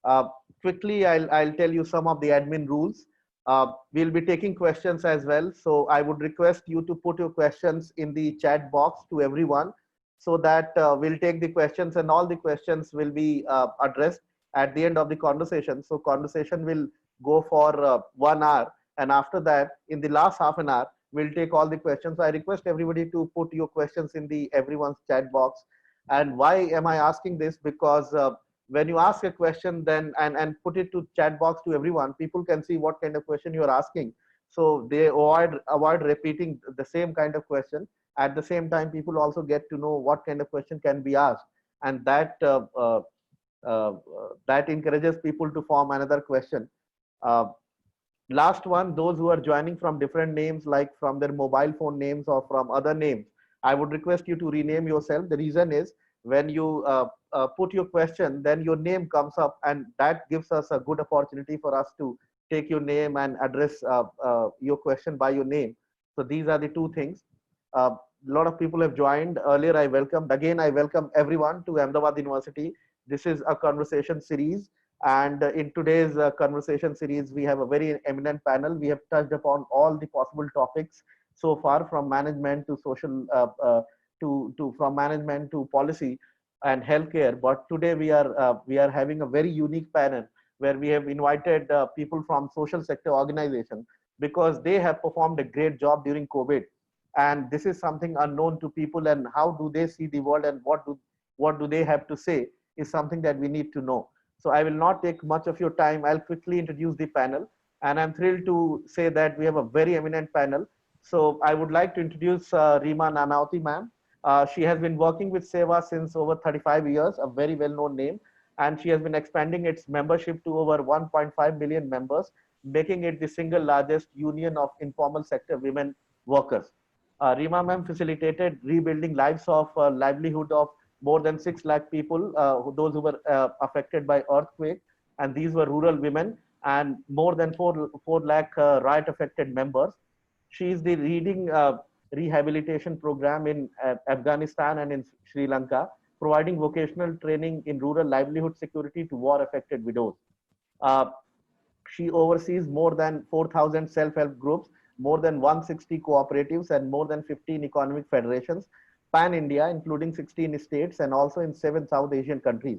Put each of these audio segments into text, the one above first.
Uh, Quickly, I'll tell you some of the admin rules. We'll be taking questions as well. So I would request you to put your questions in the chat box to everyone so that we'll take the questions and all the questions will be addressed at the end of the conversation. So conversation will go for 1 hour. And after that, in the last half an hour, we'll take all the questions. So I request everybody to put your questions in the everyone's chat box. And why am I asking this? Because when you ask a question then and put it to chat box to everyone, people can see what kind of question you are asking, so they avoid repeating the same kind of question. At the same time, people also get to know what kind of question can be asked, and that encourages people to form another question. uh, Last one, those who are joining from different names, like from their mobile phone names or from other names, I would request you to rename yourself. The reason is, when you put your question, then your name comes up, and that gives us a good opportunity for us to take your name and address your question by your name. So these are the two things. A lot of people have joined earlier. I welcome again. I welcome everyone to Ahmedabad University. This is a conversation series, and in today's conversation series, we have a very eminent panel. We have touched upon all the possible topics so far, from management to social, to from management to policy and healthcare. But today we are having a very unique panel where we have invited people from social sector organization, because they have performed a great job during COVID, and this is something unknown to people. And how do they see the world, and what do they have to say, is something that we need to know. So I will not take much of your time. I'll quickly introduce the panel. And I'm thrilled to say that we have a very eminent panel. So I would like to introduce Reema Nanauti, ma'am. She has been working with SEWA since over 35 years, a very well-known name. And she has been expanding its membership to over 1.5 million members, making it the single largest union of informal sector women workers. Reema ma'am facilitated rebuilding lives of livelihood of more than 6 lakh people, those who were affected by earthquake, and these were rural women, and more than 4 lakh riot affected members. She is the leading rehabilitation program in Afghanistan and in Sri Lanka, providing vocational training in rural livelihood security to war affected widows. Uh, she oversees more than 4,000 self-help groups, more than 160 cooperatives, and more than 15 economic federations, pan-India, including 16 states, and also in 7 South Asian countries.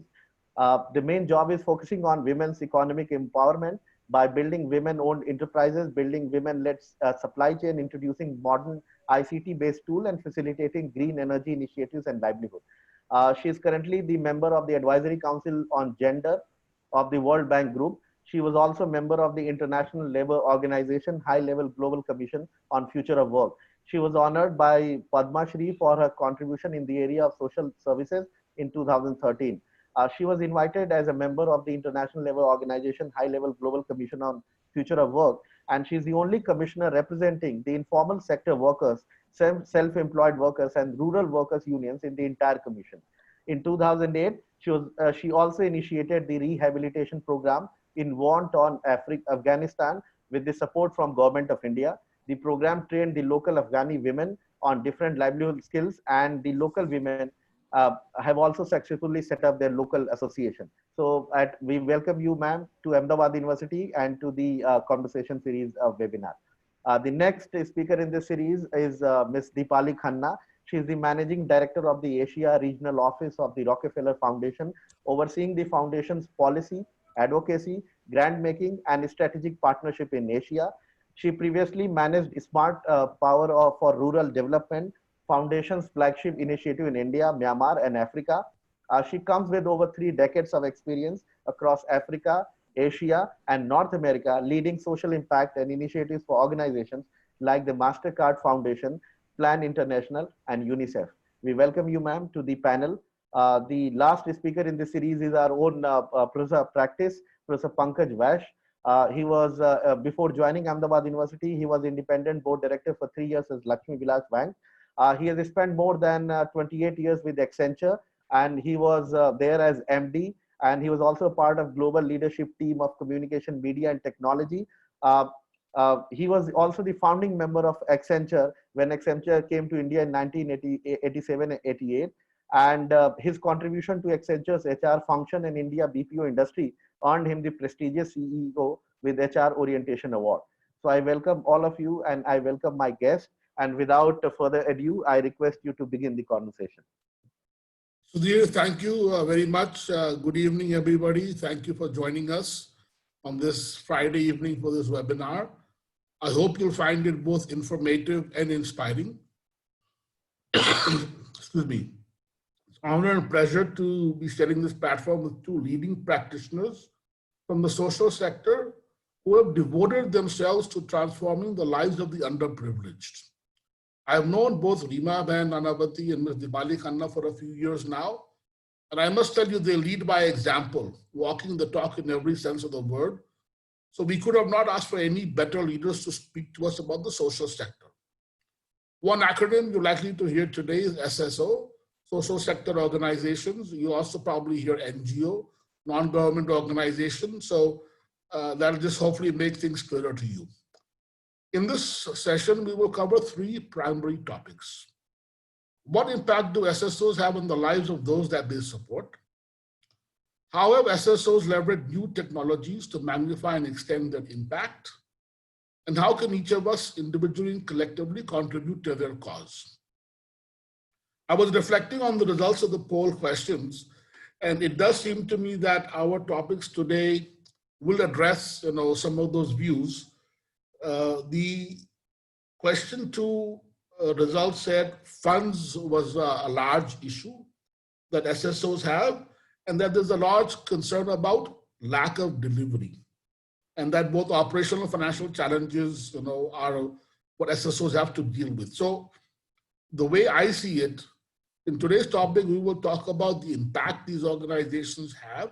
The main job is focusing on women's economic empowerment by building women-owned enterprises, building women-led supply chain, introducing modern ICT-based tool, and facilitating green energy initiatives and livelihood. She is currently the member of the Advisory Council on Gender of the World Bank Group. She was also a member of the International Labour Organization High Level Global Commission on Future of Work. She was honored by Padma Shri for her contribution in the area of social services in 2013. She was invited as a member of the International Labour Organization High Level Global Commission on Future of Work, and she is the only commissioner representing the informal sector workers, self-employed workers, and rural workers unions in the entire commission. In 2008, she also initiated the rehabilitation program in want on Afghanistan with the support from Government of India. The program trained the local Afghani women on different livelihood skills, and the local women have also successfully set up their local association. So we welcome you, ma'am, to Ahmedabad University and to the conversation series of webinar. The next speaker in this series is Ms. Deepali Khanna. She is the Managing Director of the Asia Regional Office of the Rockefeller Foundation, overseeing the foundation's policy, advocacy, grant making, and strategic partnership in Asia. She previously managed Smart Power for Rural Development Foundation's flagship initiative in India, Myanmar, and Africa. She comes with over 3 decades of experience across Africa, Asia, and North America, leading social impact and initiatives for organizations like the MasterCard Foundation, Plan International, and UNICEF. We welcome you, ma'am, to the panel. The last speaker in this series is our own Professor of Practice, Professor Pankaj Vash. He was, before joining Ahmedabad University, he was independent board director for 3 years as Lakshmi Vilas Bank. He has spent more than 28 years with Accenture, and he was there as MD, and he was also part of global leadership team of communication, media, and technology. Uh, he was also the founding member of Accenture when Accenture came to India in 1987-88, and his contribution to Accenture's HR function in India BPO industry earned him the prestigious CEO with HR Orientation Award. So I welcome all of you and I welcome my guest. And without further ado, I request you to begin the conversation. Sudhir, thank you very much. Good evening, everybody. Thank you for joining us on this Friday evening for this webinar. I hope you'll find it both informative and inspiring. Excuse me. It's an honor and pleasure to be sharing this platform with two leading practitioners from the social sector who have devoted themselves to transforming the lives of the underprivileged. I've known both Reema Ben Nanavati and Ms. Dipali Khanna for a few years now, and I must tell you, they lead by example, walking the talk in every sense of the word. So we could have not asked for any better leaders to speak to us about the social sector. One acronym you're likely to hear today is SSO, social sector organizations. You also probably hear NGO, non-government organization. So that'll just hopefully make things clearer to you. In this session, we will cover three primary topics. What impact do SSOs have on the lives of those that they support? How have SSOs leveraged new technologies to magnify and extend their impact? And how can each of us individually and collectively contribute to their cause? I was reflecting on the results of the poll questions, and it does seem to me that our topics today will address some of those views. The question 2 results said funds was a large issue that SSOs have, and that there's a large concern about lack of delivery, and that both operational and financial challenges are what SSOs have to deal with. So the way I see it, in today's topic, we will talk about the impact these organizations have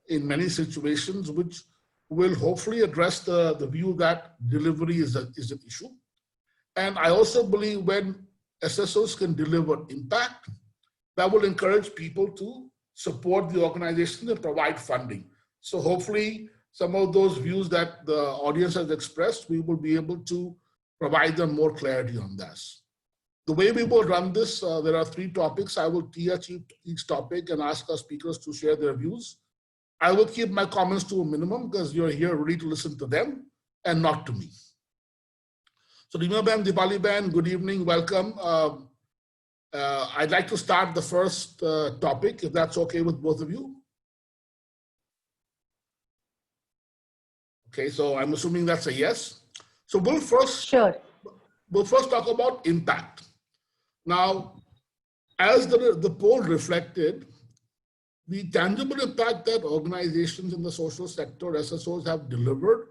in many situations, which will hopefully address the view that delivery is an issue. And I also believe when SSOs can deliver impact, that will encourage people to support the organization and provide funding. So hopefully some of those views that the audience has expressed, we will be able to provide them more clarity on this. The way we will run this, there are three topics. I will tee up each topic and ask our speakers to share their views. I will keep my comments to a minimum because you're here really to listen to them and not to me. So Reema Ben, Dipali Ben, good evening, welcome. I'd like to start the first topic, if that's okay with both of you. Okay, so I'm assuming that's a yes. So we'll first talk about impact. Now, as the poll reflected, the tangible impact that organizations in the social sector, SSOs, have delivered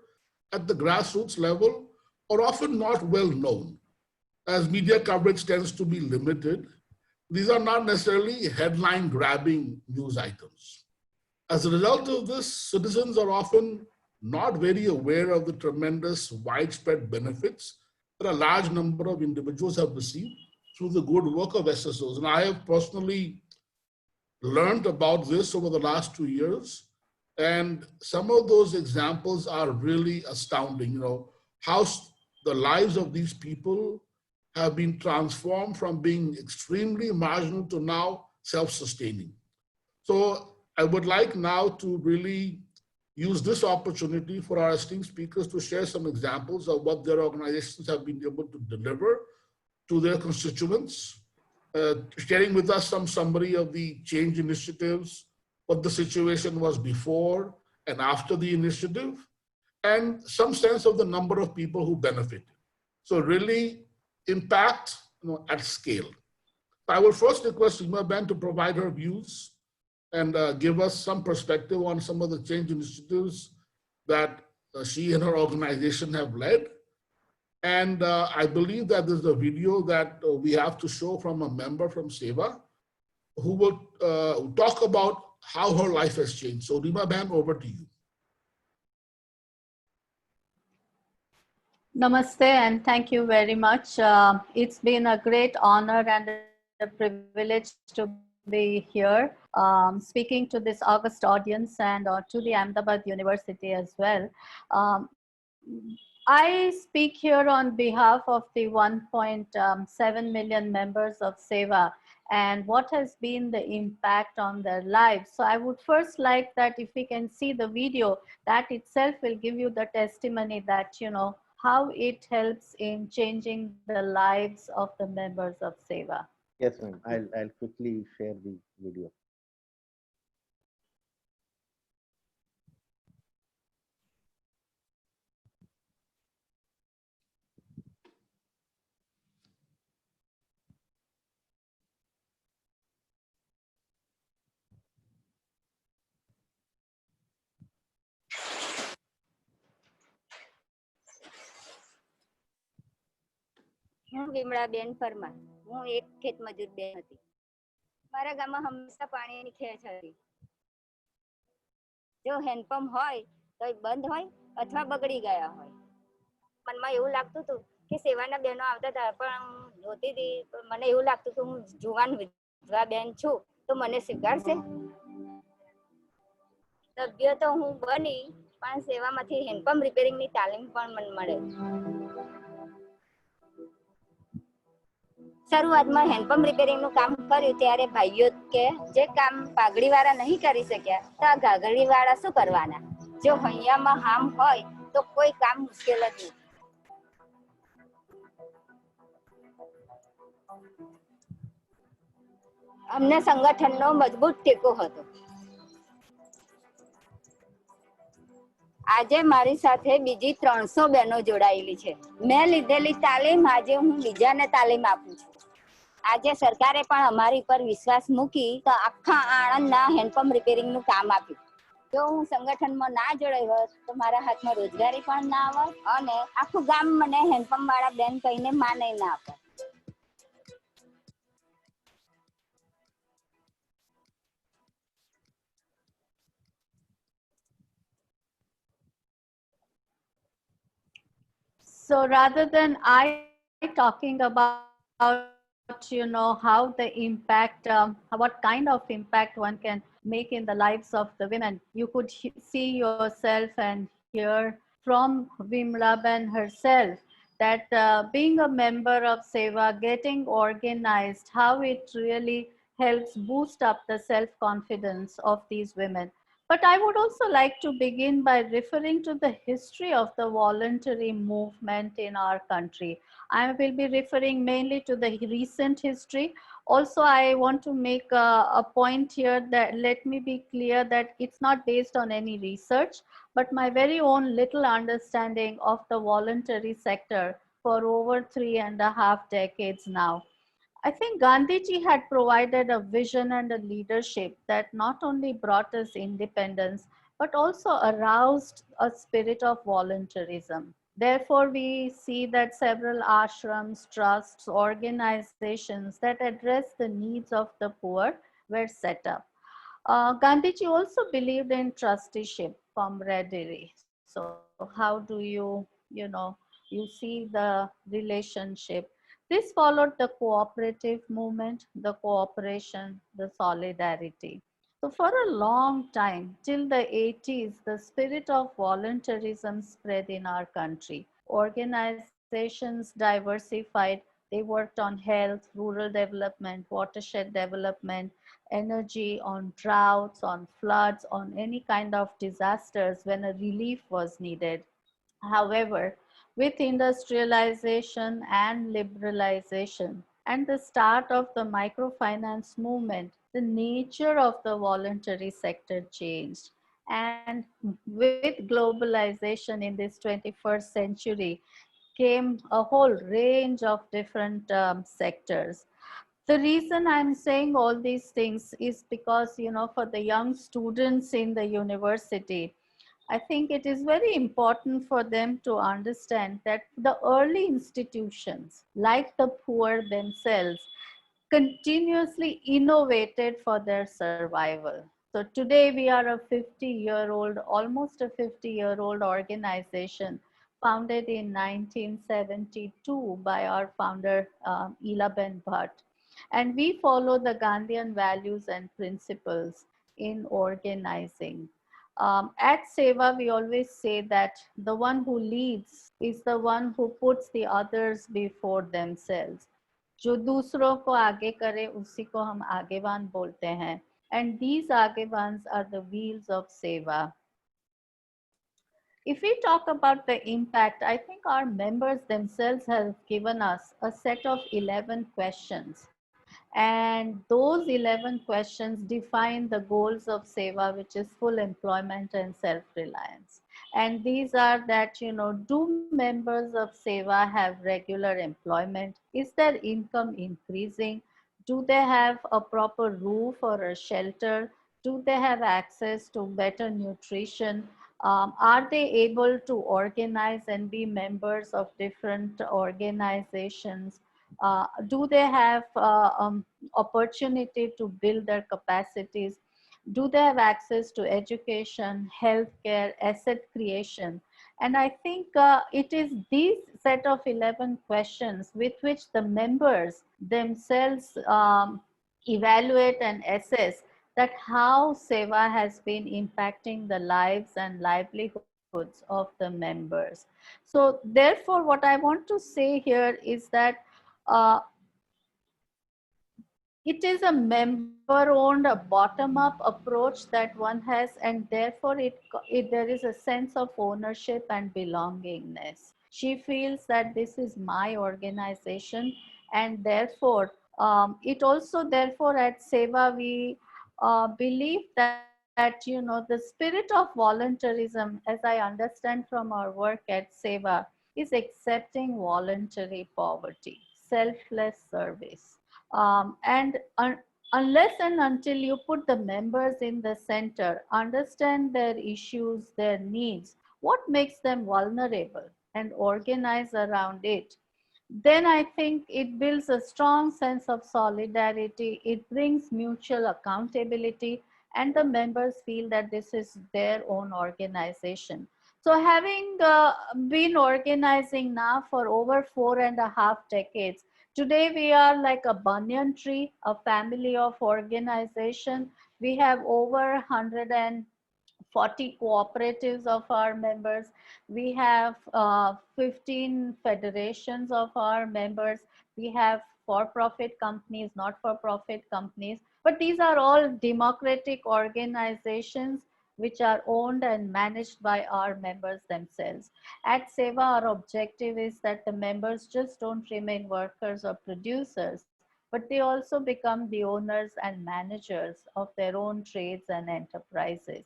at the grassroots level are often not well known, as media coverage tends to be limited. These are not necessarily headline-grabbing news items. As a result of this, citizens are often not very aware of the tremendous widespread benefits that a large number of individuals have received through the good work of SSOs. And I have personally learned about this over the last 2 years. And some of those examples are really astounding, how the lives of these people have been transformed from being extremely marginal to now self-sustaining. So I would like now to really use this opportunity for our esteemed speakers to share some examples of what their organizations have been able to deliver to their constituents, sharing with us some summary of the change initiatives, what the situation was before and after the initiative, and some sense of the number of people who benefited. So really impact at scale. I will first request Reema Ben to provide her views and give us some perspective on some of the change initiatives that she and her organization have led. And I believe that there's a video that we have to show from a member from SEWA who will talk about how her life has changed. So Reema Ben, over to you. Namaste and thank you very much. It's been a great honor and a privilege to be here speaking to this august audience and to the Ahmedabad University as well. I speak here on behalf of the 1.7 million members of SEWA, and what has been the impact on their lives. So I would first like that if we can see the video, that itself will give you the testimony that, you know, how it helps in changing the lives of the members of Seva. Yes, ma'am. I'll quickly share the video. હું વિમળાબેન પરમાર. હું એક ખેતમજૂર બેન હતી. મારા ગામમાં હંમેશા પાણીની ખેંચ હતી. જો હેન્ડપંપ હોય તો એ બંધ હોય અથવા બગડી ગયા હોય. મનમાં એવું લાગતું હતું કે સેવાના બહેનો આવતા હતા પણ હું જોતી હતી તો મને એવું લાગતું કે હું જુવાન વિધવા બેન છું તો મને સ્વીકારશે. સભ્ય તો હું બની પણ સેવામાંથી હેન્ડપંપ રિપેરિંગની તાલીમ પણ મને મળે. શરૂઆતમાં હેન્ડપંપ રિપેરિંગનું કામ કર્યું ત્યારે ભાઈઓ કે જે કામ પાઘડીવાળા નહીં કરી શક્યા તો આ ઘાઘડીવાળા શું કરવાના. જો હૈયામાં હામ હોય તો કોઈ કામ મુશ્કેલ જ નથી. અમને સંગઠનનો મજબૂત ટેકો હતો. આજે મારી સાથે બીજી 300 બહેનો જોડાયેલી છે. મેં લીધેલી તાલીમ આજે હું બીજાને તાલીમ આપું છું. આજે સરકારે પણ અમારી પર વિશ્વાસ મૂકી તો આખા આણંદના હેન્ડપંપ રિપેરિંગનું કામ આપ્યું. જો હું સંગઠનમાં ના જોડાઈ હોત તો મારા હાથમાં રોજગારી પણ ના આવત અને આખું ગામ મને હેન્ડપંપ વાળા બેન કહીને માને ના આપે. So rather than I talking about, you know, how the impact, what kind of impact one can make in the lives of the women, you could see yourself and hear from Vimlaban herself that being a member of Seva, getting organized, how it really helps boost up the self-confidence of these women. But I would also like to begin by referring to the history of the voluntary movement in our country. I will be referring mainly to the recent history. Also, I want to make a point here that let me be clear that it's not based on any research, but my very own little understanding of the voluntary sector for over 3.5 decades now. I think Gandhiji had provided a vision and a leadership that not only brought us independence, but also aroused a spirit of voluntarism. Therefore, we see that several ashrams, trusts, organizations that address the needs of the poor were set up. Gandhiji also believed in trusteeship, camaraderie. So how do you see the relationship? This followed the cooperative movement, the cooperation, the solidarity. So for a long time, till the 80s, the spirit of voluntarism spread in our country. Organizations diversified. They worked on health, rural development, watershed development, energy, on droughts, on floods, on any kind of disasters when a relief was needed. However, with industrialization and liberalization and the start of the microfinance movement, the nature of the voluntary sector changed. And with globalization in this 21st century came a whole range of different sectors. The reason I'm saying all these things is because, you know, for the young students in the university, I think it is very important for them to understand that the early institutions, like the poor themselves, continuously innovated for their survival. So today we are a 50-year-old, almost a 50-year-old organization founded in 1972 by our founder, Elaben Bhatt. And we follow the Gandhian values and principles in organizing. At Seva, we always say that the one who leads is the one who puts the others before themselves. जो दूसरों को आगे करे उसी को हम आगेवान बोलते हैं. And these आगेवान्स are the wheels of seva. If we talk about the impact, I think our members themselves have given us a set of 11 questions. And those 11 questions define the goals of seva, which is full employment and self-reliance. And these are that, do members of seva have regular employment? Is their income increasing? Do they have a proper roof or a shelter? Do they have access to better nutrition? Are they able to organize and be members of different organizations? Do they have opportunity to build their capacities? Do they have access to education, healthcare, asset creation? And I think it is these set of 11 questions with which the members themselves evaluate and assess that how seva has been impacting the lives and livelihoods of the members. So therefore, what I want to say here is that it is a member-owned, a bottom-up approach that one has, and therefore there is a sense of ownership and belongingness. She feels that this is my organization, and therefore, it also, therefore, at Seva, we believe that the spirit of voluntarism, as I understand from our work at Seva, is accepting voluntary poverty, selfless service. Unless and until you put the members in the center, understand their issues, their needs, what makes them vulnerable, and organize around it, then I think it builds a strong sense of solidarity. It brings mutual accountability, and the members feel that this is their own organization. So having been organizing now for over 4.5 decades, today we are like a banyan tree, a family of organization. We have over 140 cooperatives of our members. We have 15 federations of our members. We have for-profit companies, not-for-profit companies. But these are all democratic organizations which are owned and managed by our members themselves. At Seva, our objective is that the members just don't remain workers or producers, but they also become the owners and managers of their own trades and enterprises.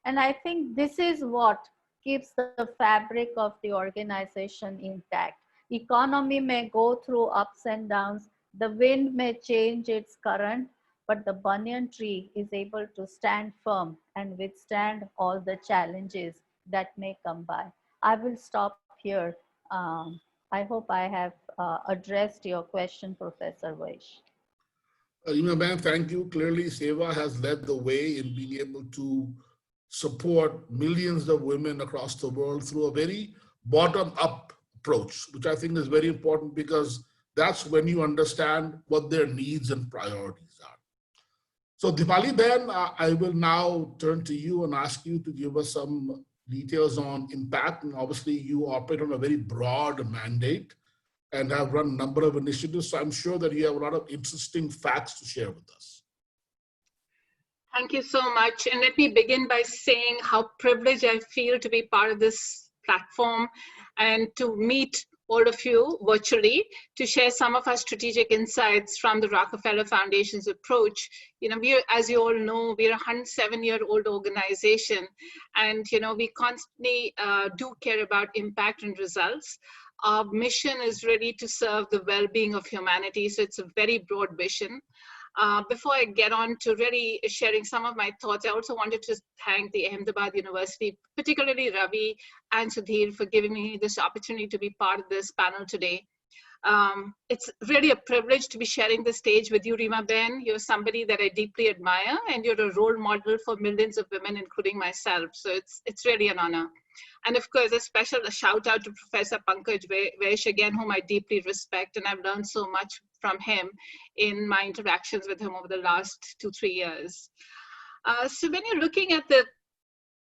And I think this is what keeps the fabric of the organization intact. Economy may go through ups and downs, the wind may change its current, but the banyan tree is able to stand firm and withstand all the challenges that may come by. I will stop here. I hope I have addressed your question, Professor Vaish. Ma'am, thank you. Clearly, Seva has led the way in being able to support millions of women across the world through a very bottom-up approach, which I think is very important because that's when you understand what their needs and priorities are. So Dipali, then I will now turn to you and ask you to give us some details on impact. And obviously you operate on a very broad mandate and have run a number of initiatives. So I'm sure that you have a lot of interesting facts to share with us. Thank you so much. And let me begin by saying how privileged I feel to be part of this platform and to meet all of you virtually to share some of our strategic insights from the Rockefeller Foundation's approach. We, as you all know, we're a 107-year-old organization, and we constantly do care about impact and results. Our mission is really to serve the well-being of humanity, so it's a very broad vision. Before I get on to really sharing some of my thoughts, I also wanted to thank the Ahmedabad University, particularly Ravi and Sudhir, for giving me this opportunity to be part of this panel today. It's really a privilege to be sharing the stage with you, Rima Ben. You're somebody that I deeply admire, and you're a role model for millions of women, including myself. So it's really an honor. And of course, a shout out to Professor Pankaj Vaish, again, whom I deeply respect, and I've learned so much from him in my interactions with him over the last 2-3 years. So when you're looking at the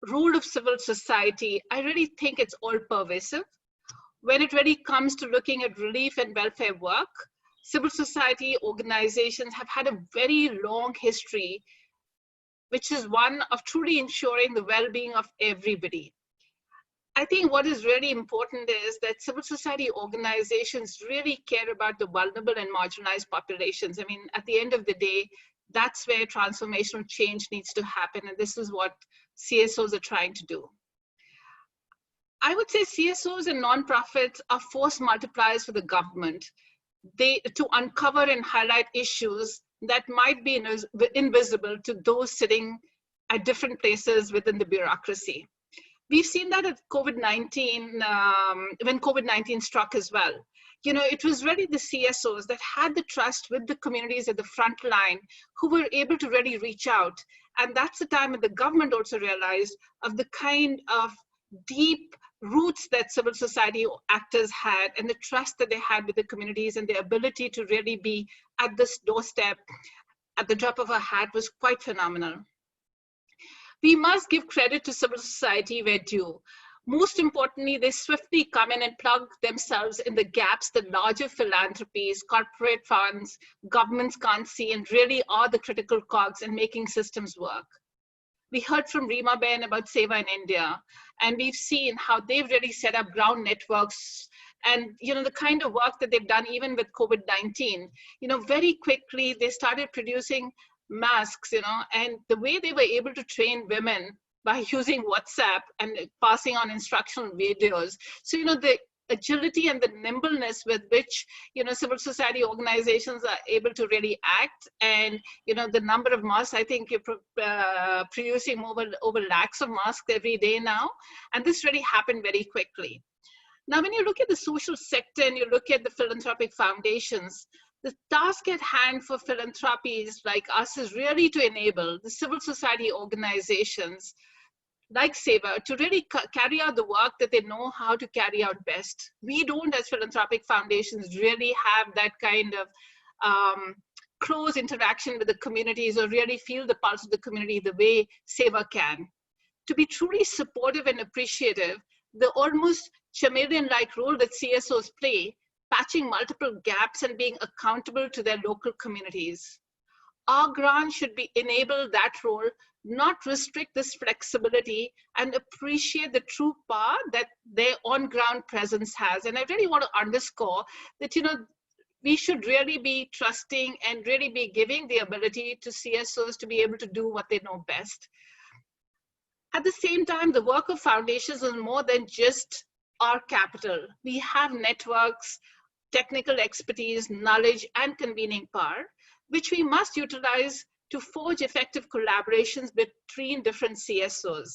role of civil society, I really think it's all pervasive. When it really comes to looking at relief and welfare work, civil society organizations have had a very long history, which is one of truly ensuring the well-being of everybody. I think what is really important is that civil society organizations really care about the vulnerable and marginalized populations. I mean, at the end of the day, that's where transformational change needs to happen, and this is what CSOs are trying to do. I would say CSOs and nonprofits are force multipliers for the government. To uncover and highlight issues that might be invisible to those sitting at different places within the bureaucracy. We've seen that at COVID-19, when COVID-19 struck as well. You know, it was really the CSOs that had the trust with the communities at the front line who were able to really reach out. And that's the time when the government also realized of the kind of deep roots that civil society actors had and the trust that they had with the communities and their ability to really be at this doorstep at the drop of a hat was quite phenomenal. We must give credit to civil society where due. Most importantly, they swiftly come in and plug themselves in the gaps that larger philanthropies, corporate funds, governments can't see, and really are the critical cogs in making systems work. We heard from Reema Ben about Seva in India, and we've seen how they've really set up ground networks and, you know, the kind of work that they've done even with COVID-19. You know, very quickly, they started producing masks, you know, and the way they were able to train women by using WhatsApp and passing on instructional videos. So, you know, the agility and the nimbleness with which, you know, civil society organizations are able to really act, and, you know, the number of masks, I think you're producing over lakhs of masks every day now. And this really happened very quickly. Now, when you look at the social sector and you look at the philanthropic foundations, the task at hand for philanthropies like us is really to enable the civil society organizations like Seva to really carry out the work that they know how to carry out best. We don't, as philanthropic foundations, really have that kind of close interaction with the communities or really feel the pulse of the community the way Seva can. To be truly supportive and appreciative, the almost chameleon-like role that CSOs play, patching multiple gaps and being accountable to their local communities. Our grant should enable that role, not restrict this flexibility, and appreciate the true power that their on-ground presence has. And I really want to underscore that, you know, we should really be trusting and really be giving the ability to CSOs to be able to do what they know best. At the same time, the work of foundations is more than just our capital. We have networks, technical expertise, knowledge, and convening power, which we must utilize to forge effective collaborations between different CSOs.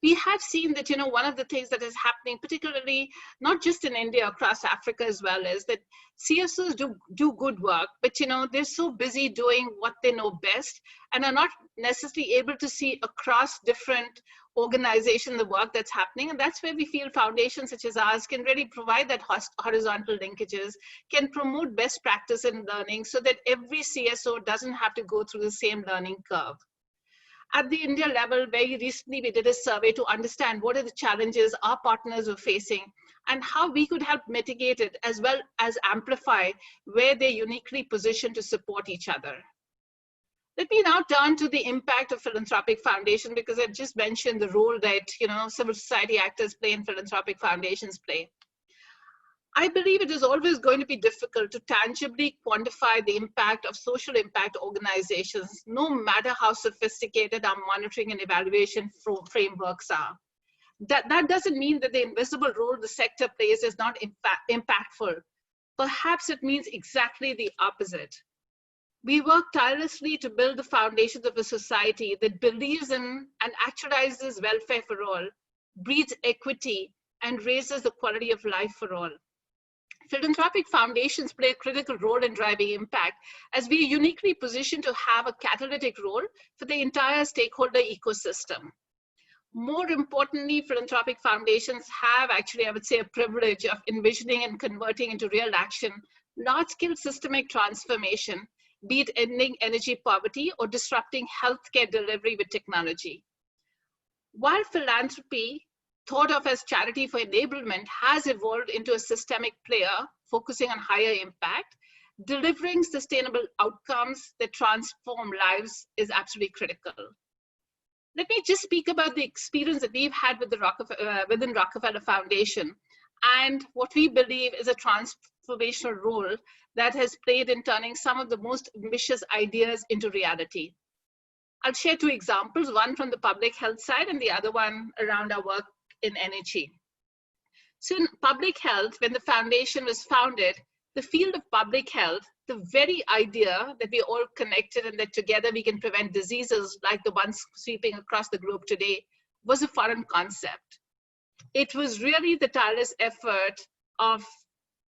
We have seen that, you know, one of the things that is happening, particularly not just in India, across Africa as well, is that CSOs do good work, but, you know, they're so busy doing what they know best and are not necessarily able to see across different organizations the work that's happening. And that's where we feel foundations such as ours can really provide that horizontal linkages, can promote best practice in learning so that every CSO doesn't have to go through the same learning curve. At the India level, very recently we did a survey to understand what are the challenges our partners are facing and how we could help mitigate it as well as amplify where they're uniquely positioned to support each other. Let me now turn to the impact of philanthropic foundation, because I just mentioned the role that, you know, civil society actors play and philanthropic foundations play. I believe it is always going to be difficult to tangibly quantify the impact of social impact organizations, no matter how sophisticated our monitoring and evaluation frameworks are. That doesn't mean that the invisible role the sector plays is not impactful. Perhaps it means exactly the opposite. We work tirelessly to build the foundations of a society that believes in and actualizes welfare for all, breeds equity, and raises the quality of life for all. Philanthropic foundations play a critical role in driving impact, as we are uniquely positioned to have a catalytic role for the entire stakeholder ecosystem. More importantly, philanthropic foundations have actually, I would say, a privilege of envisioning and converting into real action large-scale systemic transformation, be it ending energy poverty or disrupting healthcare delivery with technology. While philanthropy, thought of as charity for enablement, has evolved into a systemic player, focusing on higher impact, delivering sustainable outcomes that transform lives is absolutely critical. Let me just speak about the experience that we've had with the within Rockefeller Foundation and what we believe is a transformational role that has played in turning some of the most ambitious ideas into reality. I'll share two examples, one from the public health side and the other one around our work in energy. So in public health, when the foundation was founded, the field of public health, the very idea that we're all connected and that together we can prevent diseases like the ones sweeping across the globe today, was a foreign concept. It was really the tireless effort of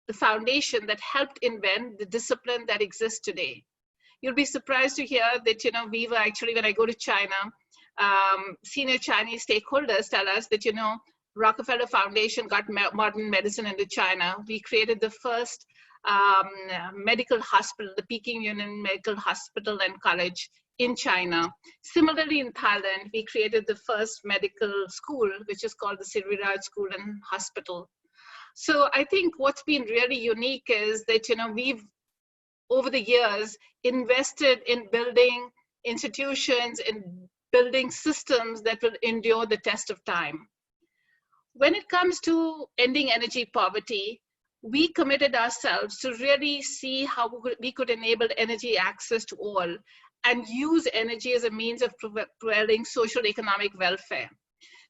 the foundation that helped invent the discipline that exists today. You'll be surprised to hear that, we were actually, when I go to China, senior Chinese stakeholders tell us that, Rockefeller Foundation got modern medicine into China. We created the first medical hospital, the Peking Union Medical Hospital and College in China. Similarly, in Thailand, we created the first medical school, which is called the Siriraj School and Hospital. So I think what's been really unique is that, we've, over the years, invested in building institutions, in building systems that will endure the test of time. When it comes to ending energy poverty, we committed ourselves to really see how we could enable energy access to all and use energy as a means of providing social economic welfare.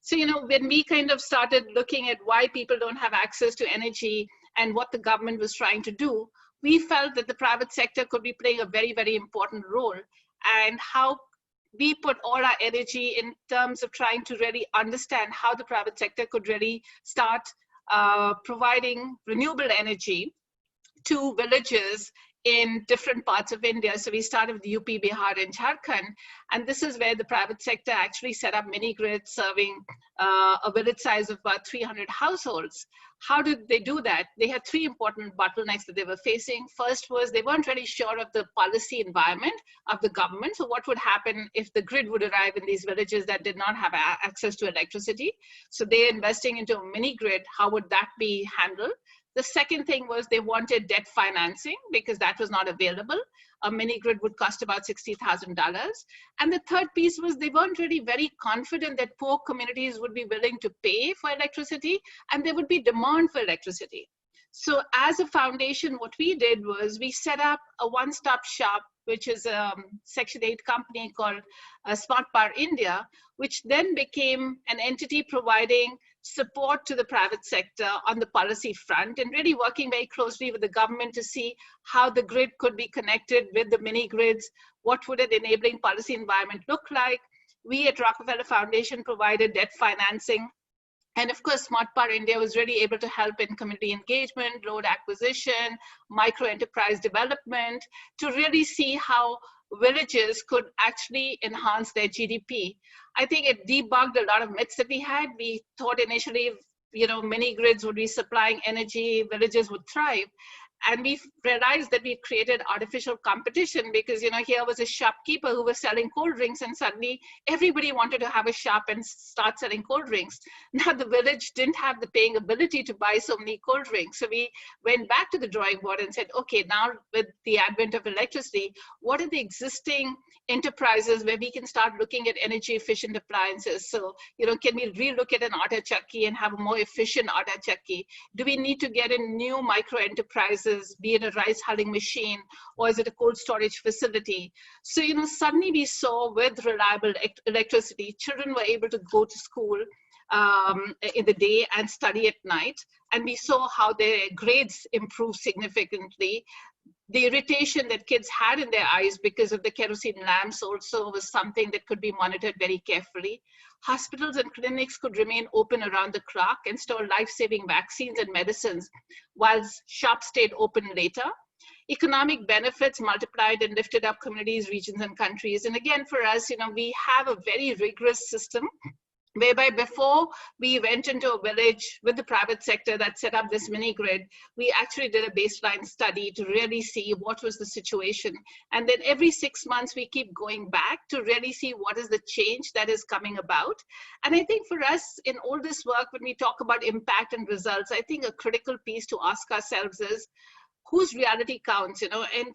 So, when we kind of started looking at why people don't have access to energy and what the government was trying to do, we felt that the private sector could be playing a very, very important role, and how we put all our energy in terms of trying to really understand how the private sector could really start providing renewable energy to villages in different parts of India. So we started with UP, Bihar, and Jharkhand. And this is where the private sector actually set up mini grids serving a village size of about 300 households. How did they do that? They had three important bottlenecks that they were facing. First was they weren't really sure of the policy environment of the government. So what would happen if the grid would arrive in these villages that did not have access to electricity? So they're investing into a mini grid. How would that be handled? The second thing was they wanted debt financing because that was not available. A mini grid would cost about $60,000. And the third piece was they weren't really very confident that poor communities would be willing to pay for electricity and there would be demand for electricity. So as a foundation, what we did was we set up a one-stop shop, which is a Section 8 company called Smart Power India, which then became an entity providing support to the private sector on the policy front and really working very closely with the government to see how the grid could be connected with the mini grids. What would an enabling policy environment look like? We at Rockefeller Foundation provided debt financing. And of course, Smart Power India was really able to help in community engagement, load acquisition, micro enterprise development, to really see how villages could actually enhance their GDP. I think it debugged a lot of myths that we had. We thought initially, mini grids would be supplying energy, villages would thrive. And we realized that we created artificial competition because, here was a shopkeeper who was selling cold drinks and suddenly everybody wanted to have a shop and start selling cold drinks. Now the village didn't have the paying ability to buy so many cold drinks. So we went back to the drawing board and said, okay, now with the advent of electricity, what are the existing enterprises where we can start looking at energy efficient appliances? So, can we relook at an atta chakki and have a more efficient atta chakki? Do we need to get in new micro enterprises, be it a rice hulling machine, or is it a cold storage facility? So, suddenly we saw with reliable electricity, children were able to go to school in the day and study at night. And we saw how their grades improved significantly. The irritation that kids had in their eyes because of the kerosene lamps also was something that could be monitored very carefully. Hospitals and clinics could remain open around the clock and store life-saving vaccines and medicines, whilst shops stayed open later. Economic benefits multiplied and lifted up communities, regions, and countries. And again, for us, we have a very rigorous system whereby before we went into a village with the private sector that set up this mini grid, we actually did a baseline study to really see what was the situation. And then every 6 months, we keep going back to really see what is the change that is coming about. And I think for us in all this work, when we talk about impact and results, I think a critical piece to ask ourselves is, whose reality counts, you know? And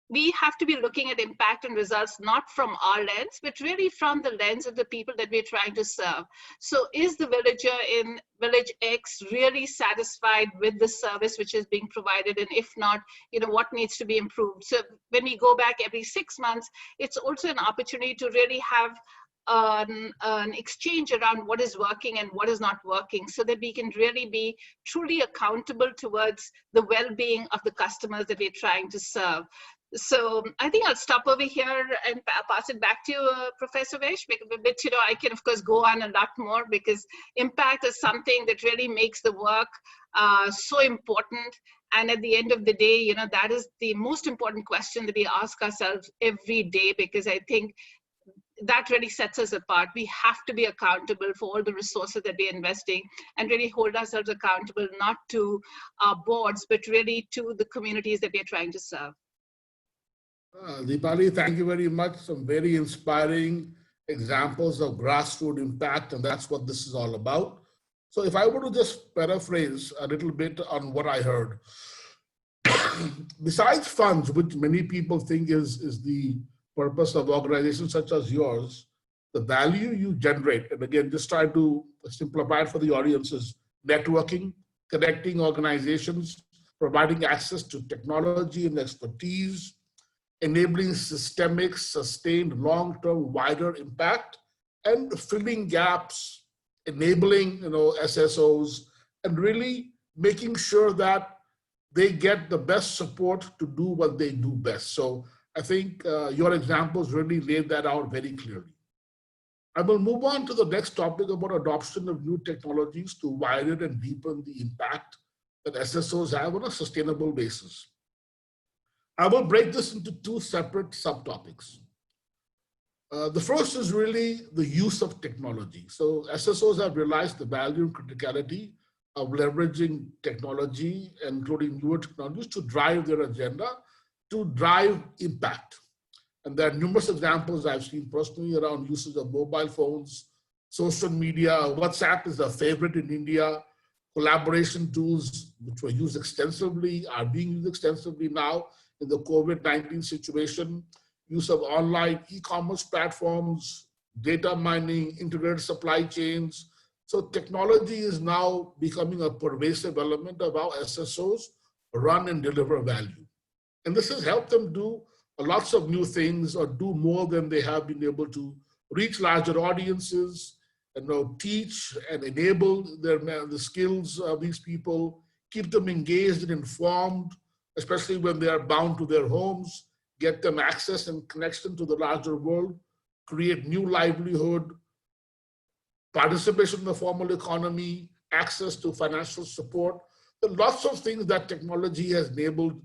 we have to be looking at impact and results not from our lens, but really from the lens of the people that we're trying to serve. So is the villager in village X really satisfied with the service which is being provided? And if not, you know, what needs to be improved? So when we go back every 6 months, it's also an opportunity to really have an exchange around what is working and what is not working, so that we can really be truly accountable towards the well-being of the customers that we're trying to serve. So I think I'll stop over here and pass it back to you, Professor Vesh. But you know, I can of course go on a lot more, because impact is something that really makes the work so important. And at the end of the day, you know, that is the most important question that we ask ourselves every day, because I think that really sets us apart. We have to be accountable for all the resources that we're investing, and really hold ourselves accountable, not to our boards, but really to the communities that we're trying to serve. Deepali, thank you very much. Some very inspiring examples of grassroots impact, and that's what this is all about. So if I were to just paraphrase a little bit on what I heard, besides funds, which many people think is the purpose of organizations such as yours, the value you generate, and again, just try to simplify it for the audiences: networking, connecting organizations, providing access to technology and expertise, enabling systemic, sustained, long-term, wider impact, and filling gaps, enabling, you know, SSOs, and really making sure that they get the best support to do what they do best. So I think your examples really laid that out very clearly. I will move on to the next topic about adoption of new technologies to widen and deepen the impact that SSOs have on a sustainable basis. I will break this into two separate subtopics. The first is really the use of technology. So SSOs have realized the value and criticality of leveraging technology, including newer technologies, to drive their agenda, to drive impact. And there are numerous examples I've seen personally around usage of mobile phones, social media. WhatsApp is a favorite in India. Collaboration tools, which were used extensively, are being used extensively now in the COVID-19 situation. Use of online e-commerce platforms, data mining, integrated supply chains. So technology is now becoming a pervasive element of how SSOs run and deliver value. And this has helped them do lots of new things, or do more than they have been able to: reach larger audiences, and, you know, teach and enable the skills of these people, keep them engaged and informed, especially when they are bound to their homes, get them access and connection to the larger world, create new livelihood, participation in the formal economy, access to financial support. There are lots of things that technology has enabled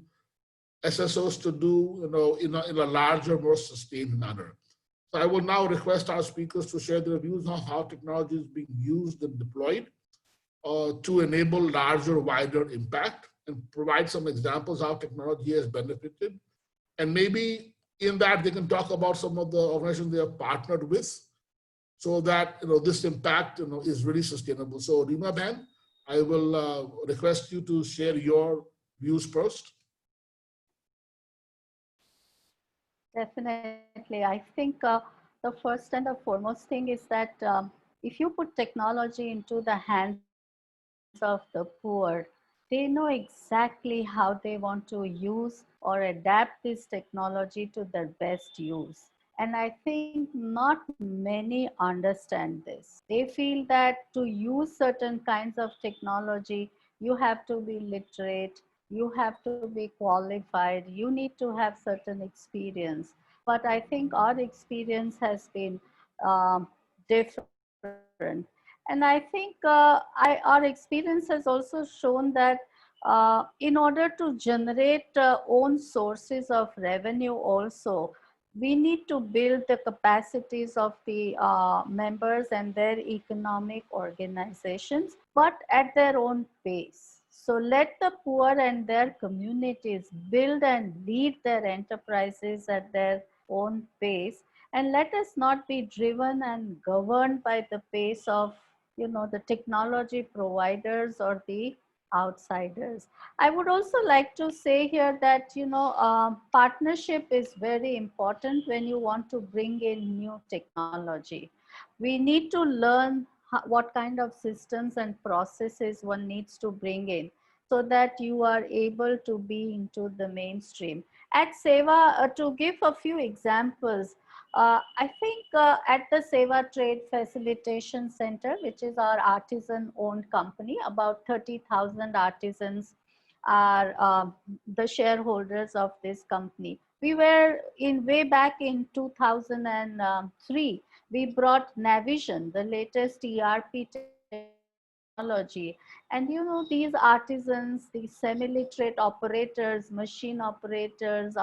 SSOs to do, you know, in a larger, more sustained manner. So I will now request our speakers to share their views on how technology is being used and deployed to enable larger, wider impact, and provide some examples how technology has benefited. And maybe in that they can talk about some of the organizations they have partnered with, so that, you know, this impact, you know, is really sustainable. So Reema Bhan, I will request you to share your views first. Definitely. I think the first and the foremost thing is that if you put technology into the hands of the poor, they know exactly how they want to use or adapt this technology to their best use. And I think not many understand this. They feel that to use certain kinds of technology, you have to be literate, you have to be qualified, you need to have certain experience. But I think our experience has been different. And I think our experience has also shown that in order to generate own sources of revenue also, We need to build the capacities of the members and their economic organizations, but at their own pace. So let the poor and their communities build and lead their enterprises at their own pace, and let us not be driven and governed by the pace of, the technology providers or the outsiders. I would also like to say here that, partnership is very important when you want to bring in new technology. We need to learn what kind of systems and processes one needs to bring in so that you are able to be into the mainstream. At Seva, to give a few examples, I think at the Seva Trade Facilitation Center, which is our artisan owned company, about 30,000 artisans are the shareholders of this company. We were in way back in 2003, we brought Navision, the latest ERP technology. And these artisans, these semi-literate operators, machine operators,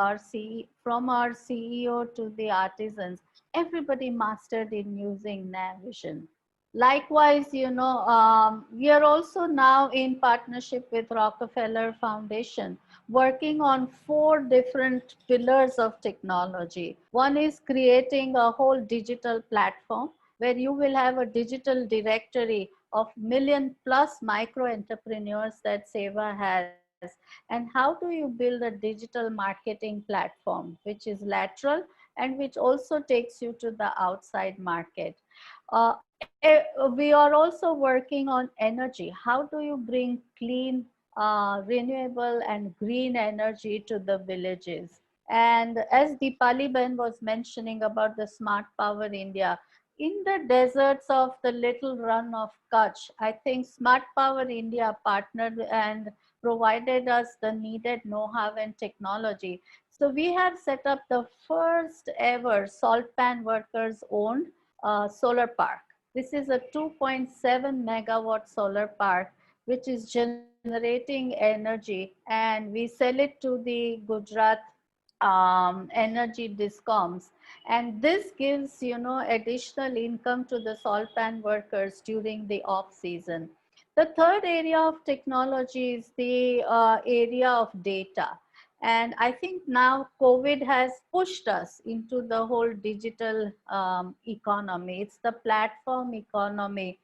from our CEO to the artisans, everybody mastered in using Navision. Likewise, we are also now in partnership with Rockefeller Foundation, working on 4 different pillars of technology. One is creating a whole digital platform where you will have a digital directory of million plus micro entrepreneurs that Seva has. And how do you build a digital marketing platform, which is lateral and which also takes you to the outside market? Uh, we are also working on energy. How do you bring clean, renewable and green energy to the villages? And as Deepali Ben was mentioning about the Smart Power India, in the deserts of the little run of Kutch, I think Smart Power India partnered and provided us the needed know-how and technology. So we have set up the first ever salt pan workers owned solar park. This is a 2.7 megawatt solar park, which is generating energy, and we sell it to the Gujarat energy discoms, and this gives additional income to the salt pan workers during the off season. The third area of technology is the area of data. And I think now COVID has pushed us into the whole digital economy. It's the platform economy.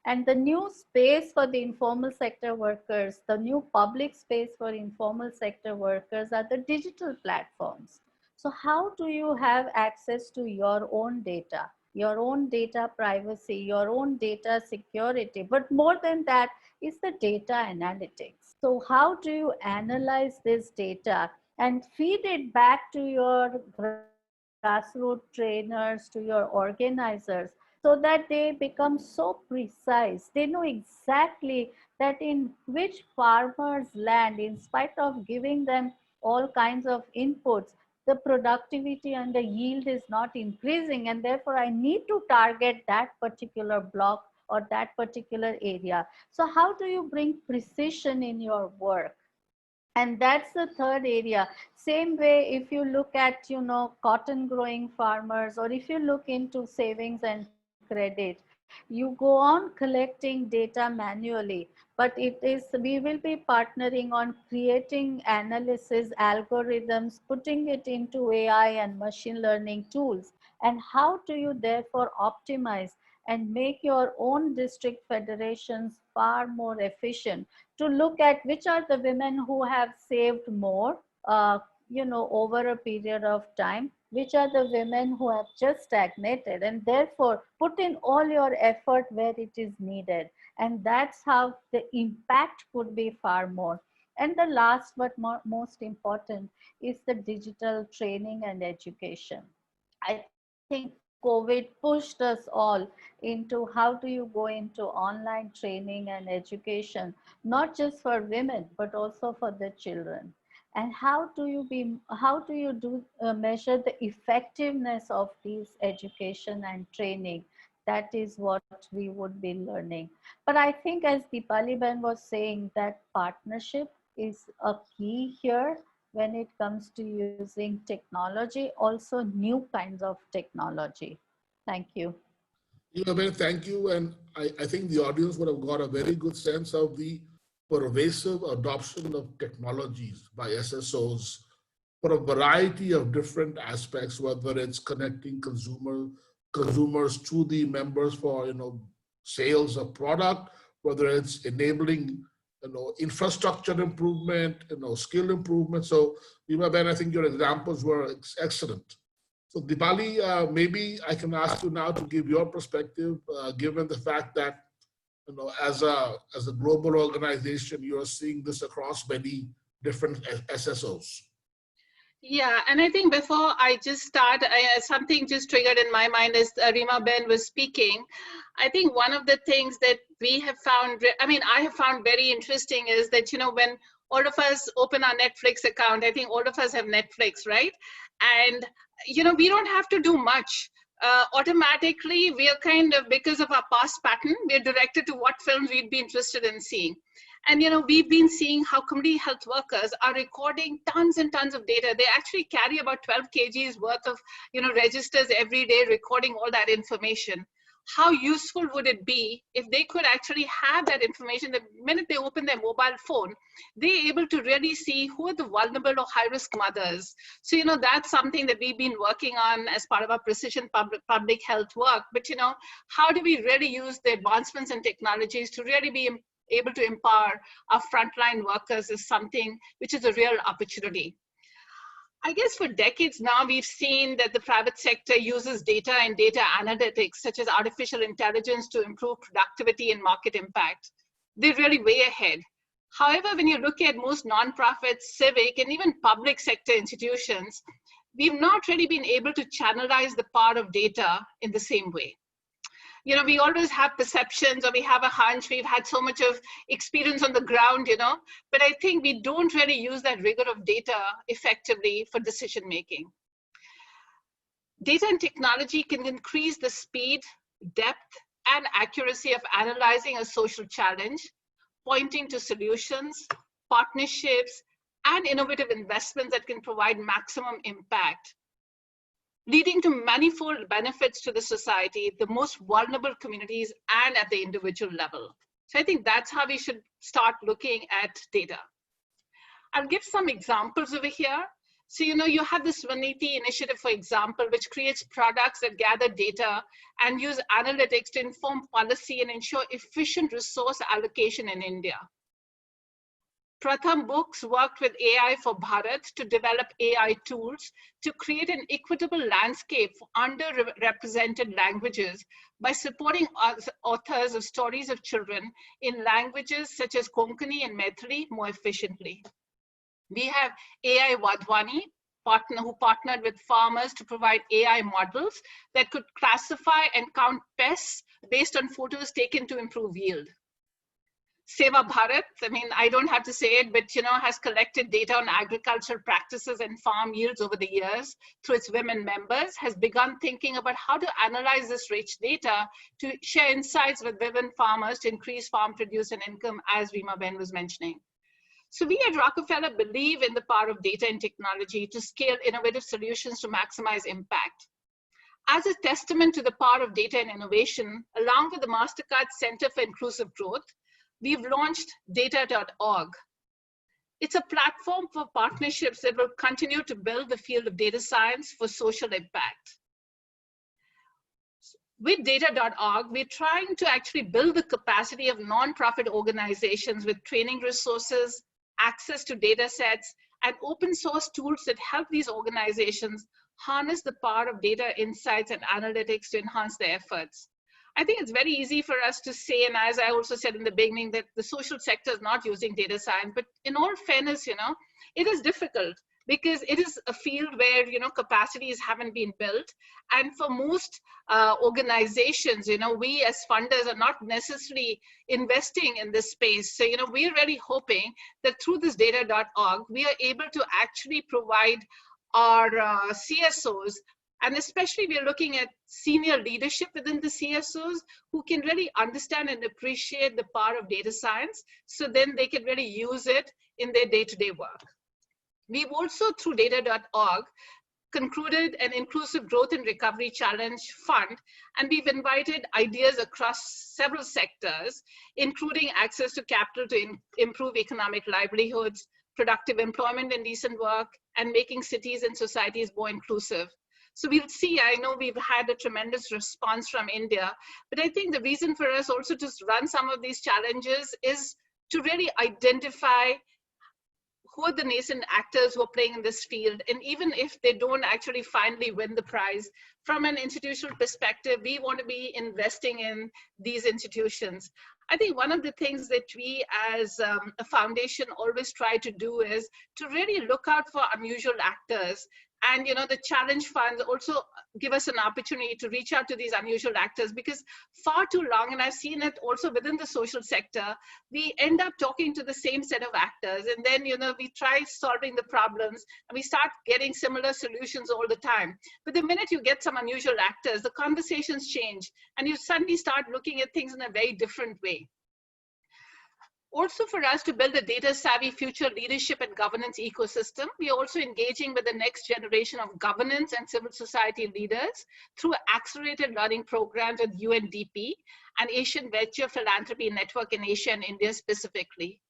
And the new space for the informal sector workers, the new public space for informal sector workers are the digital platforms. So how do you have access to your own data privacy, your own data security? But more than that is the data analytics. So how do you analyze this data and feed it back to your grassroots trainers, to your organizers, so that they become so precise. They know exactly that in which farmer's land, in spite of giving them all kinds of inputs, the productivity and the yield is not increasing, and therefore I need to target that particular block or that particular area. So how do you bring precision in your work? And that's the third area. Same way, if you look at cotton growing farmers, or if you look into savings and credit, you go on collecting data manually, but we will be partnering on creating analysis algorithms, putting it into AI and machine learning tools. And how do you therefore optimize and make your own district federations far more efficient, to look at which are the women who have saved more, over a period of time, which are the women who have just stagnated, and therefore put in all your effort where it is needed. And that's how the impact could be far more. And the last but most important is the digital training and education. I think COVID pushed us all into how do you go into online training and education, not just for women, but also for the children. And how do you measure the effectiveness of these education and training? That is what we would be learning. But I think, as Deepali Ben was saying, that partnership is a key here. when it comes to using technology, also new kinds of technology. Thank you. Thank you. And I think the audience would have got a very good sense of the pervasive adoption of technologies by SSOs for a variety of different aspects, whether it's connecting consumers to the members for sales of product, whether it's enabling infrastructure improvement, skill improvement. So, Ben, I think your examples were excellent. So Dipali, maybe I can ask you now to give your perspective, given the fact that, as a global organization, you're seeing this across many different SSOs. Yeah, and I think before I just start, something just triggered in my mind as Rima Ben was speaking. I think one of the things that we have found, I have found very interesting is that, when all of us open our Netflix account, I think all of us have Netflix, right? And, we don't have to do much. Automatically, we are kind of, because of our past pattern, we're directed to what films we'd be interested in seeing. And, we've been seeing how community health workers are recording tons and tons of data. They actually carry about 12 kgs worth of, registers every day, recording all that information. How useful would it be if they could actually have that information the minute they open their mobile phone, they're able to really see who are the vulnerable or high-risk mothers. So, that's something that we've been working on as part of our precision public health work. But, how do we really use the advancements in technologies to really be able to empower our frontline workers is something which is a real opportunity. I guess for decades now, we've seen that the private sector uses data and data analytics, such as artificial intelligence, to improve productivity and market impact. They're really way ahead. However, when you look at most nonprofits, civic, and even public sector institutions, we've not really been able to channelize the power of data in the same way. We always have perceptions, or we have a hunch, we've had so much of experience on the ground, but I think we don't really use that rigor of data effectively for decision making. Data and technology can increase the speed, depth, and accuracy of analyzing a social challenge, pointing to solutions, partnerships, and innovative investments that can provide maximum impact, leading to manifold benefits to the society, the most vulnerable communities, and at the individual level. So I think that's how we should start looking at data. I'll give some examples over here. So, you have the Swaniti initiative, for example, which creates products that gather data and use analytics to inform policy and ensure efficient resource allocation in India. Pratham Books worked with AI for Bharat to develop AI tools to create an equitable landscape for underrepresented languages by supporting authors of stories of children in languages such as Konkani and Maithili more efficiently. We have AI Wadhwani, who partnered with farmers to provide AI models that could classify and count pests based on photos taken to improve yield. Seva Bharat, I don't have to say it, but has collected data on agricultural practices and farm yields over the years through its women members, has begun thinking about how to analyze this rich data to share insights with women farmers to increase farm produce and income, as Rima Ben was mentioning. So we at Rockefeller believe in the power of data and technology to scale innovative solutions to maximize impact. As a testament to the power of data and innovation, along with the MasterCard Center for Inclusive Growth, we've launched data.org. It's a platform for partnerships that will continue to build the field of data science for social impact. With data.org, we're trying to actually build the capacity of nonprofit organizations with training resources, access to data sets, and open source tools that help these organizations harness the power of data insights and analytics to enhance their efforts. I think it's very easy for us to say, and as I also said in the beginning, that the social sector is not using data science, but in all fairness, it is difficult because it is a field where, capacities haven't been built. And for most organizations, we as funders are not necessarily investing in this space. So, we're really hoping that through this data.org, we are able to actually provide our CSOs, and especially we're looking at senior leadership within the CSOs who can really understand and appreciate the power of data science, so then they can really use it in their day-to-day work. We've also, through data.org, concluded an Inclusive Growth and Recovery Challenge Fund, and we've invited ideas across several sectors, including access to capital to improve economic livelihoods, productive employment and decent work, and making cities and societies more inclusive. So we'll see. I know we've had a tremendous response from India, but I think the reason for us also to run some of these challenges is to really identify who are the nascent actors who are playing in this field. And even if they don't actually finally win the prize, from an institutional perspective, we want to be investing in these institutions. I think one of the things that we as a foundation always try to do is to really look out for unusual actors. And the challenge funds also give us an opportunity to reach out to these unusual actors, because far too long, and I've seen it also within the social sector, we end up talking to the same set of actors, and then we try solving the problems and we start getting similar solutions all the time. But the minute you get some unusual actors, the conversations change and you suddenly start looking at things in a very different way. Also, for us to build a data-savvy future leadership and governance ecosystem, we are also engaging with the next generation of governance and civil society leaders through accelerated learning programs with UNDP and Asian Venture Philanthropy Network in Asia and India specifically.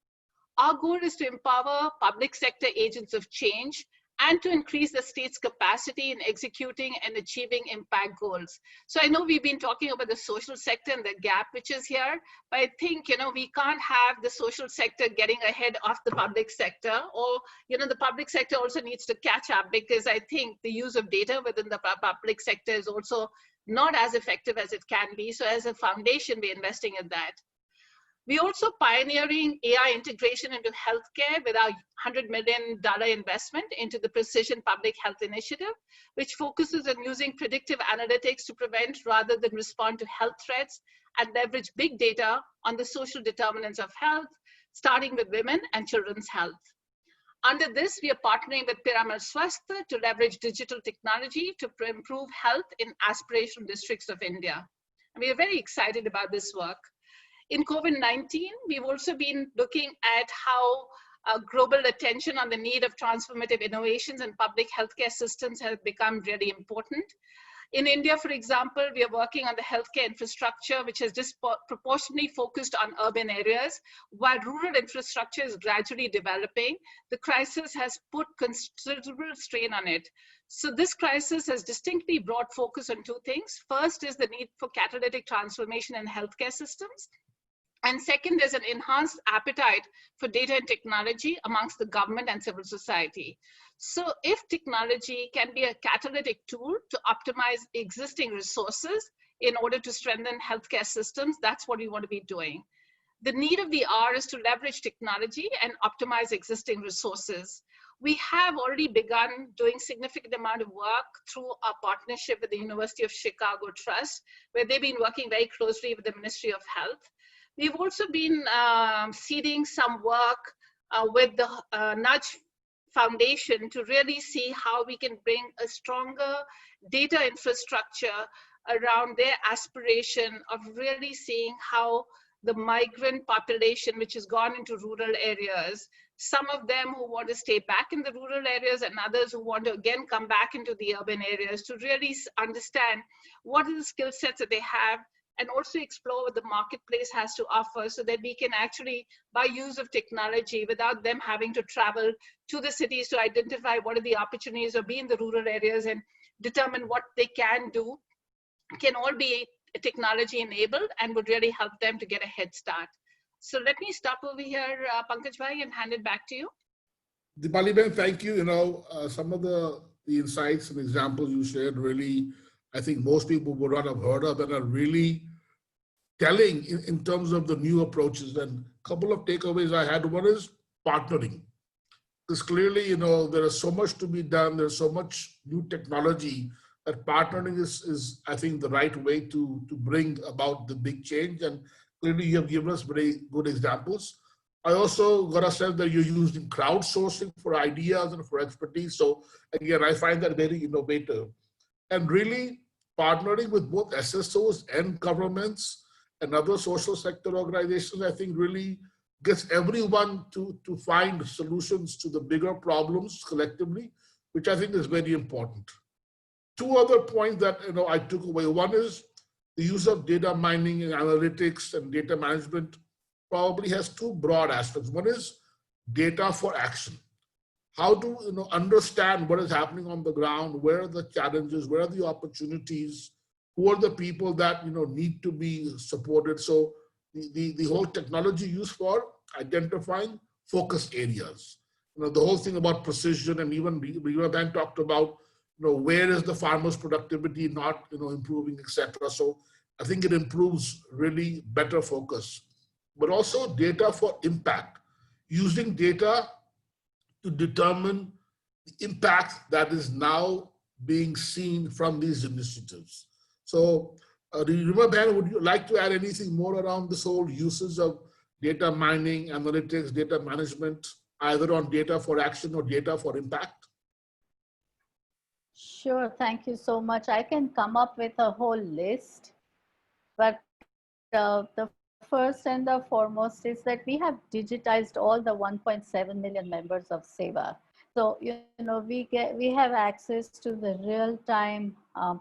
Our goal is to empower public sector agents of change and to increase the state's capacity in executing and achieving impact goals. So I know we've been talking about the social sector and the gap which is here, but I think, we can't have the social sector getting ahead of the public sector, or, the public sector also needs to catch up, because I think the use of data within the public sector is also not as effective as it can be. So as a foundation, we're investing in that. We're also pioneering AI integration into healthcare with our $100 million investment into the Precision Public Health Initiative, which focuses on using predictive analytics to prevent rather than respond to health threats and leverage big data on the social determinants of health, starting with women and children's health. Under this, we are partnering with Piramal Swasthya to leverage digital technology to improve health in aspirational districts of India. And we are very excited about this work. In COVID-19, we've also been looking at how global attention on the need of transformative innovations in public healthcare systems has become really important. In India, for example, we are working on the healthcare infrastructure, which is disproportionately focused on urban areas, while rural infrastructure is gradually developing. The crisis has put considerable strain on it. So this crisis has distinctly brought focus on two things. First is the need for catalytic transformation in healthcare systems. And second, there's an enhanced appetite for data and technology amongst the government and civil society. So if technology can be a catalytic tool to optimize existing resources in order to strengthen healthcare systems, that's what we want to be doing. The need of the hour is to leverage technology and optimize existing resources. We have already begun doing significant amount of work through our partnership with the University of Chicago Trust, where they've been working very closely with the Ministry of Health. We've also been seeding some work with the Nudge Foundation to really see how we can bring a stronger data infrastructure around their aspiration of really seeing how the migrant population, which has gone into rural areas, some of them who want to stay back in the rural areas and others who want to again come back into the urban areas, to really understand what are the skill sets that they have, and also explore what the marketplace has to offer, so that we can actually, by use of technology, without them having to travel to the cities to identify what are the opportunities, or be in the rural areas and determine what they can do, can all be technology enabled and would really help them to get a head start. So let me stop over here, Pankaj Bhai, and hand it back to you. Dipali Ben, thank you. Some of the insights and examples you shared really, I think most people would not have heard of, and are really telling in terms of the new approaches. And a couple of takeaways I had. One is partnering. Because clearly, there is so much to be done. There's so much new technology that partnering is I think, the right way to bring about the big change. And clearly, you have given us very good examples. I also got a sense that you're using crowdsourcing for ideas and for expertise. So again, I find that very innovative. And really partnering with both SSOs and governments and other social sector organizations, I think really gets everyone to find solutions to the bigger problems collectively, which I think is very important. Two other points that I took away. One is the use of data mining and analytics and data management probably has two broad aspects. One is data for action. How to understand what is happening on the ground, where are the challenges, where are the opportunities, who are the people that need to be supported. So the whole technology used for identifying focus areas. The whole thing about precision, and even we then talked about where is the farmer's productivity not improving, etc. So I think it improves really better focus, but also data for impact, using data to determine the impact that is now being seen from these initiatives. So Rima Ben, would you like to add anything more around this whole uses of data mining, analytics, data management, either on data for action or data for impact? Sure, thank you so much. I can come up with a whole list, but the first and the foremost is that we have digitized all the 1.7 million members of SEWA. So, we have access to the real-time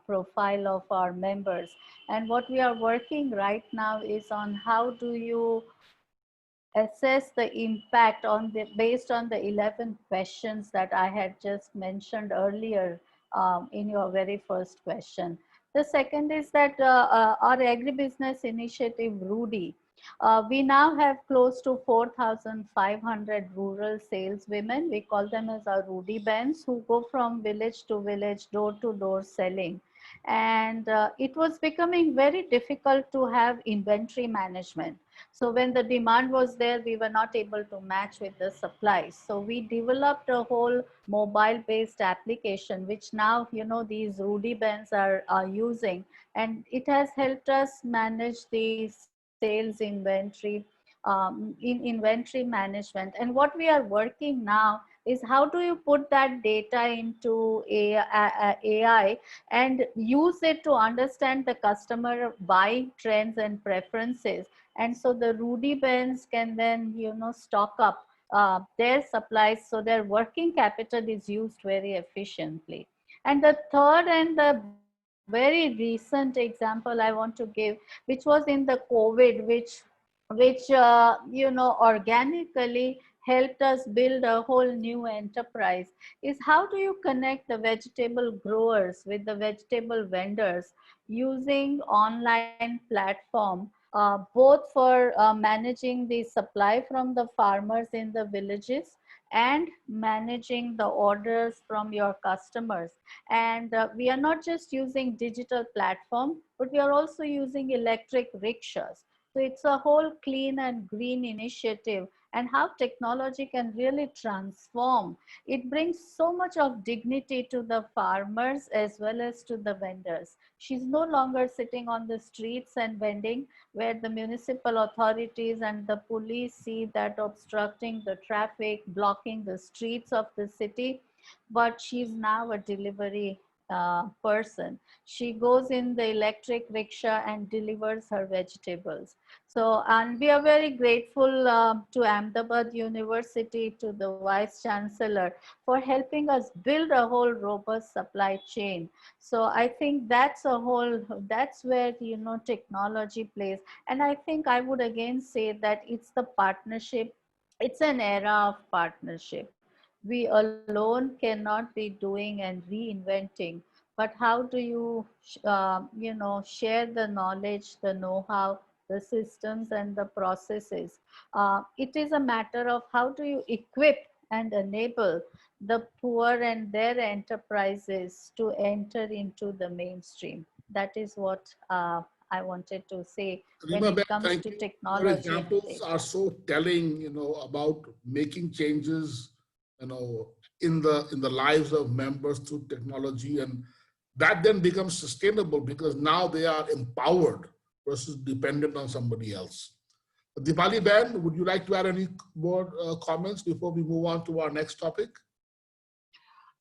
profile of our members. And what we are working right now is on how do you assess the impact based on the 11 questions that I had just mentioned earlier in your very first question. The second is that our agribusiness initiative, Rudy, we now have close to 4,500 rural saleswomen. We call them as our Rudy bands, who go from village to village, door to door selling. And it was becoming very difficult to have inventory management. So when the demand was there, we were not able to match with the supply. So we developed a whole mobile-based application, which now, these Rudy bands are using. And it has helped us manage the sales inventory, in inventory management. And what we are working now is how do you put that data into AI and use it to understand the customer buying trends and preferences. And so the Rudy bands can then, stock up their supplies, so their working capital is used very efficiently. And the third and the very recent example I want to give, which was in the COVID, which organically helped us build a whole new enterprise, is how do you connect the vegetable growers with the vegetable vendors using online platform, both for managing the supply from the farmers in the villages and managing the orders from your customers. And we are not just using digital platform, but we are also using electric rickshaws. So it's a whole clean and green initiative, and how technology can really transform. It brings so much of dignity to the farmers as well as to the vendors. She's no longer sitting on the streets and vending, where the municipal authorities and the police see that obstructing the traffic, blocking the streets of the city, but she's now a delivery person. She goes in the electric rickshaw and delivers her vegetables. So, and we are very grateful to Ahmedabad University, to the Vice Chancellor, for helping us build a whole robust supply chain. So I think that's where, technology plays. And I think I would again say that it's the partnership. It's an era of partnership. We alone cannot be doing and reinventing, but how do you, share the knowledge, the know-how, the systems and the processes. It is a matter of how do you equip and enable the poor and their enterprises to enter into the mainstream. That is what I wanted to say when Rima, it comes thank to you. technology. Your examples are so telling, about making changes, in the lives of members through technology, and that then becomes sustainable because now they are empowered versus dependent on somebody else. Dipali Ben, would you like to add any more comments before we move on to our next topic?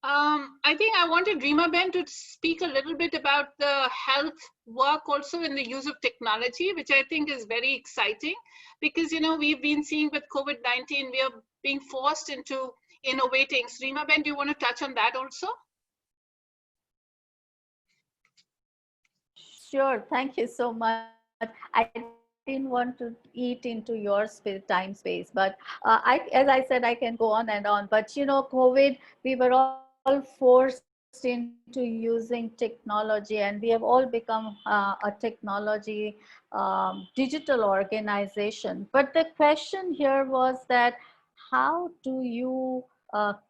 I think I wanted Reema Ben to speak a little bit about the health work also in the use of technology, which I think is very exciting because, you know, we've been seeing with COVID-19, we are being forced into innovating. So Reema Ben, do you want to touch on that also? Sure, thank you so much. I didn't want to eat into your time space, but as I said, I can go on and on. But you know, COVID, we were all forced into using technology, and we have all become a technology digital organization. But the question here was that how do you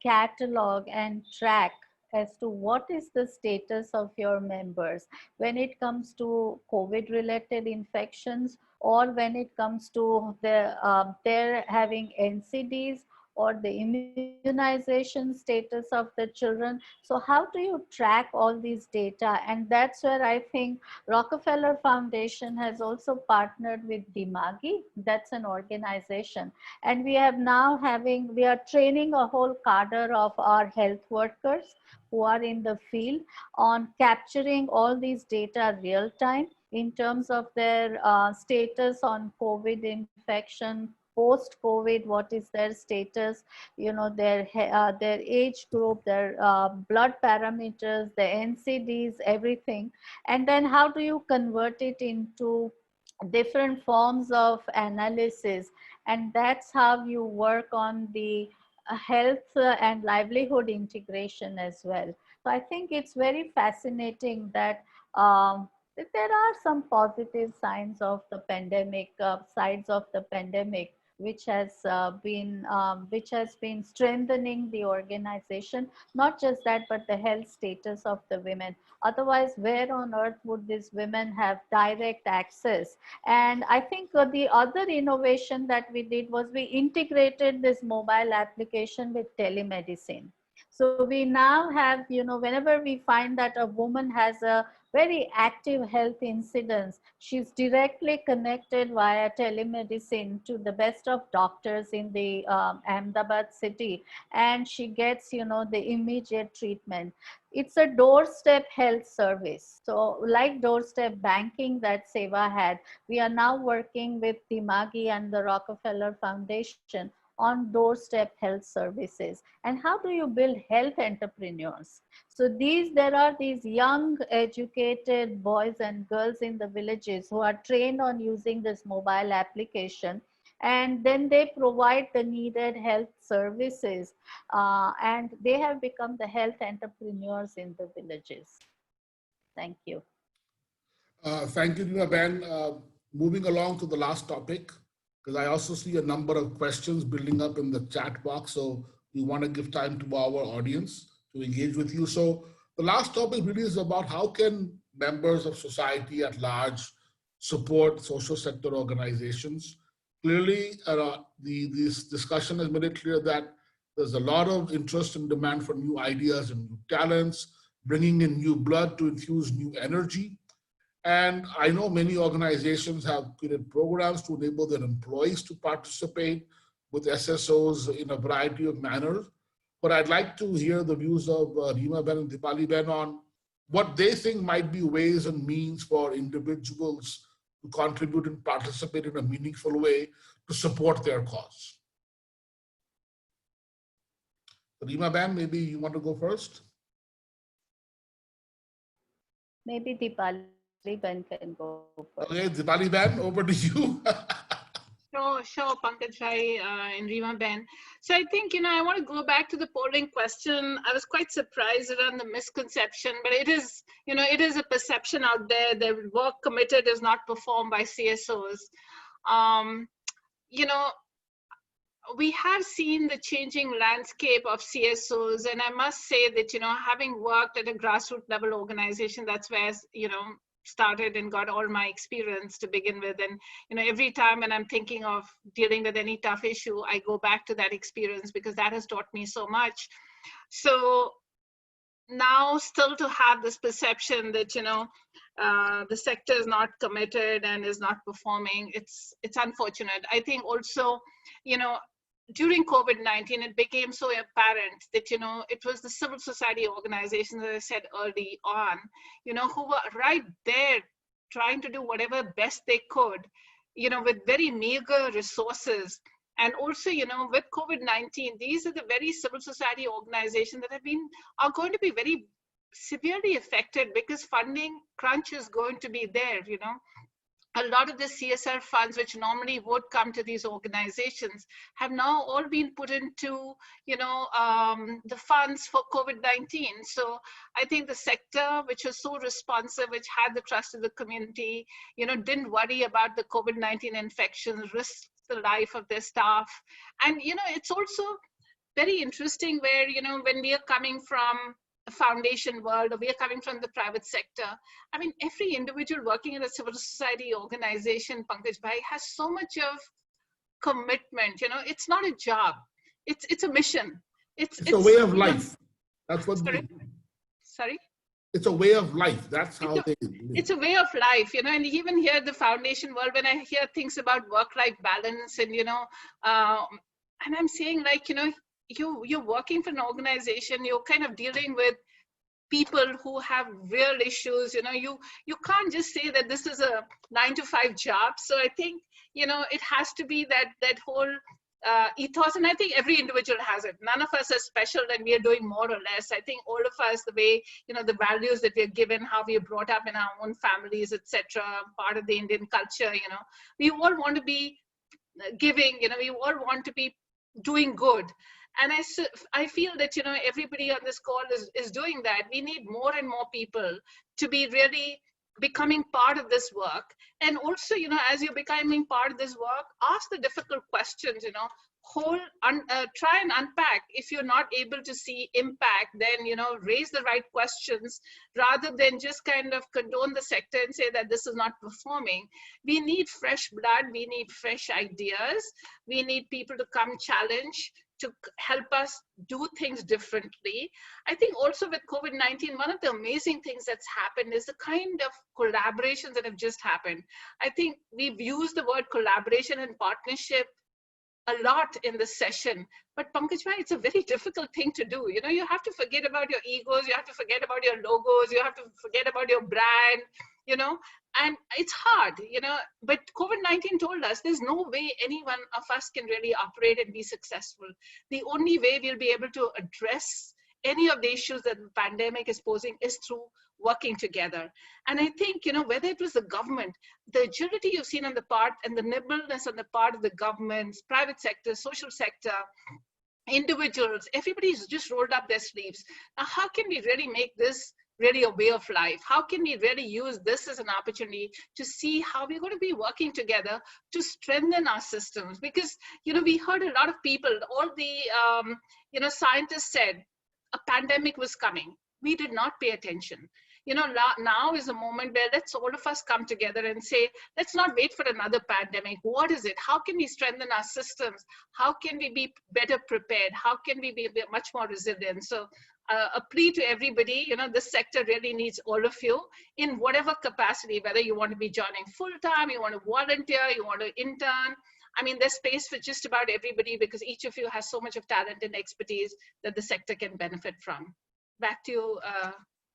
catalog and track as to what is the status of your members when it comes to COVID related infections, or when it comes to their having NCDs or the immunization status of the children. So how do you track all these data? And that's where I think Rockefeller Foundation has also partnered with Dimagi. That's an organization. And we are training a whole cadre of our health workers who are in the field on capturing all these data real time in terms of their status on COVID infection, post COVID, what is their status, you know, their age group, their blood parameters, the NCDs, everything. And then how do you convert it into different forms of analysis? And that's how you work on the health and livelihood integration as well. So I think it's very fascinating that there are some positive signs of the pandemic, sides of the pandemic, which has been strengthening the organization. Not just that, but the health status of the women. Otherwise, where on earth would these women have direct access? And I think the other innovation that we did was we integrated this mobile application with telemedicine. So we now have, you know, whenever we find that a woman has a very active health incidence, she's directly connected via telemedicine to the best of doctors in the Ahmedabad city, and she gets, you know, the immediate treatment. It's a doorstep health service. So like doorstep banking that Seva had, we are now working with Dimagi and the Rockefeller Foundation on doorstep health services. And how do you build health entrepreneurs? So there are these young educated boys and girls in the villages who are trained on using this mobile application, and then they provide the needed health services, and they have become the health entrepreneurs in the villages. Thank you. Thank you, Reema Ben. Moving along to the last topic, because I also see a number of questions building up in the chat box. So we want to give time to our audience to engage with you. So the last topic really is about how can members of society at large support social sector organizations. Clearly, this discussion has made it clear that there's a lot of interest and demand for new ideas and new talents, bringing in new blood to infuse new energy. And I know many organizations have created programs to enable their employees to participate with SSOs in a variety of manners. But I'd like to hear the views of Reema Ben and Dipali Ben on what they think might be ways and means for individuals to contribute and participate in a meaningful way to support their cause. Reema Ben, maybe you want to go first? Maybe Dipali Ben can go first. Okay, Dipali Ben, over to you. Sure, Pankaj Bhai and Reema Ben. So I think, you know, I want to go back to the polling question. I was quite surprised around the misconception, but it is, you know, it is a perception out there that work committed is not performed by CSOs. You know, we have seen the changing landscape of CSOs, and I must say that, you know, having worked at a grassroots level organization, that's where, you know, started and got all my experience to begin with. And, you know, every time when I'm thinking of dealing with any tough issue, I go back to that experience because that has taught me so much. So now still to have this perception that, you know, the sector is not committed and is not performing, it's unfortunate. I think also, you know, during COVID-19, it became so apparent that, it was the civil society organizations, as I said early on, who were right there trying to do whatever best they could, with very meager resources. And also, with COVID-19, these are the very civil society organizations that are going to be very severely affected, because funding crunch is going to be there. A lot of the CSR funds, which normally would come to these organizations, have now all been put into, the funds for COVID-19. So I think the sector, which was so responsive, which had the trust of the community, didn't worry about the COVID-19 infections, risked the life of their staff. And, it's also very interesting where, when we are coming from a foundation world, or we are coming from the private sector, I mean, every individual working in a civil society organization, Pankaj Bhai, has so much of commitment. It's not a job. It's a mission. It's a way of life. That's what. Sorry? It's a way of life. That's how they live. It's a way of life, and even here, the foundation world, when I hear things about work-life balance and, and I'm saying, like, you're working for an organization, you're kind of dealing with people who have real issues. You can't just say that this is a 9-to-5 job. So I think, it has to be that whole ethos, and I think every individual has it. None of us are special and we are doing more or less. I think all of us, the way, the values that we're given, how we are brought up in our own families, etc., part of the Indian culture, we all want to be giving, we all want to be doing good. And I feel that, everybody on this call is doing that. We need more and more people to be really becoming part of this work. And also, as you're becoming part of this work, ask the difficult questions, try and unpack. If you're not able to see impact, then, raise the right questions, rather than just kind of condone the sector and say that this is not performing. We need fresh blood. We need fresh ideas. We need people to come challenge, to help us do things differently. I think also with COVID-19, one of the amazing things that's happened is the kind of collaborations that have just happened. I think we've used the word collaboration and partnership a lot in this session, but Pankaj Bhai, it's a very difficult thing to do. You have to forget about your egos, you have to forget about your logos, you have to forget about your brand, and it's hard, but COVID-19 told us there's no way any one of us can really operate and be successful. The only way we'll be able to address any of the issues that the pandemic is posing is through working together. And I think, whether it was the government, the agility you've seen on the part and the nimbleness on the part of the governments, private sector, social sector, individuals, everybody's just rolled up their sleeves. Now, how can we really make this really a way of life? How can we really use this as an opportunity to see how we're going to be working together to strengthen our systems? Because, we heard a lot of people, all the, scientists said a pandemic was coming. We did not pay attention. Now is a moment where let's all of us come together and say, let's not wait for another pandemic. What is it? How can we strengthen our systems? How can we be better prepared? How can we be much more resilient? So a plea to everybody, this sector really needs all of you in whatever capacity, whether you want to be joining full-time, you want to volunteer, you want to intern. I mean, there's space for just about everybody, because each of you has so much of talent and expertise that the sector can benefit from. Back to you,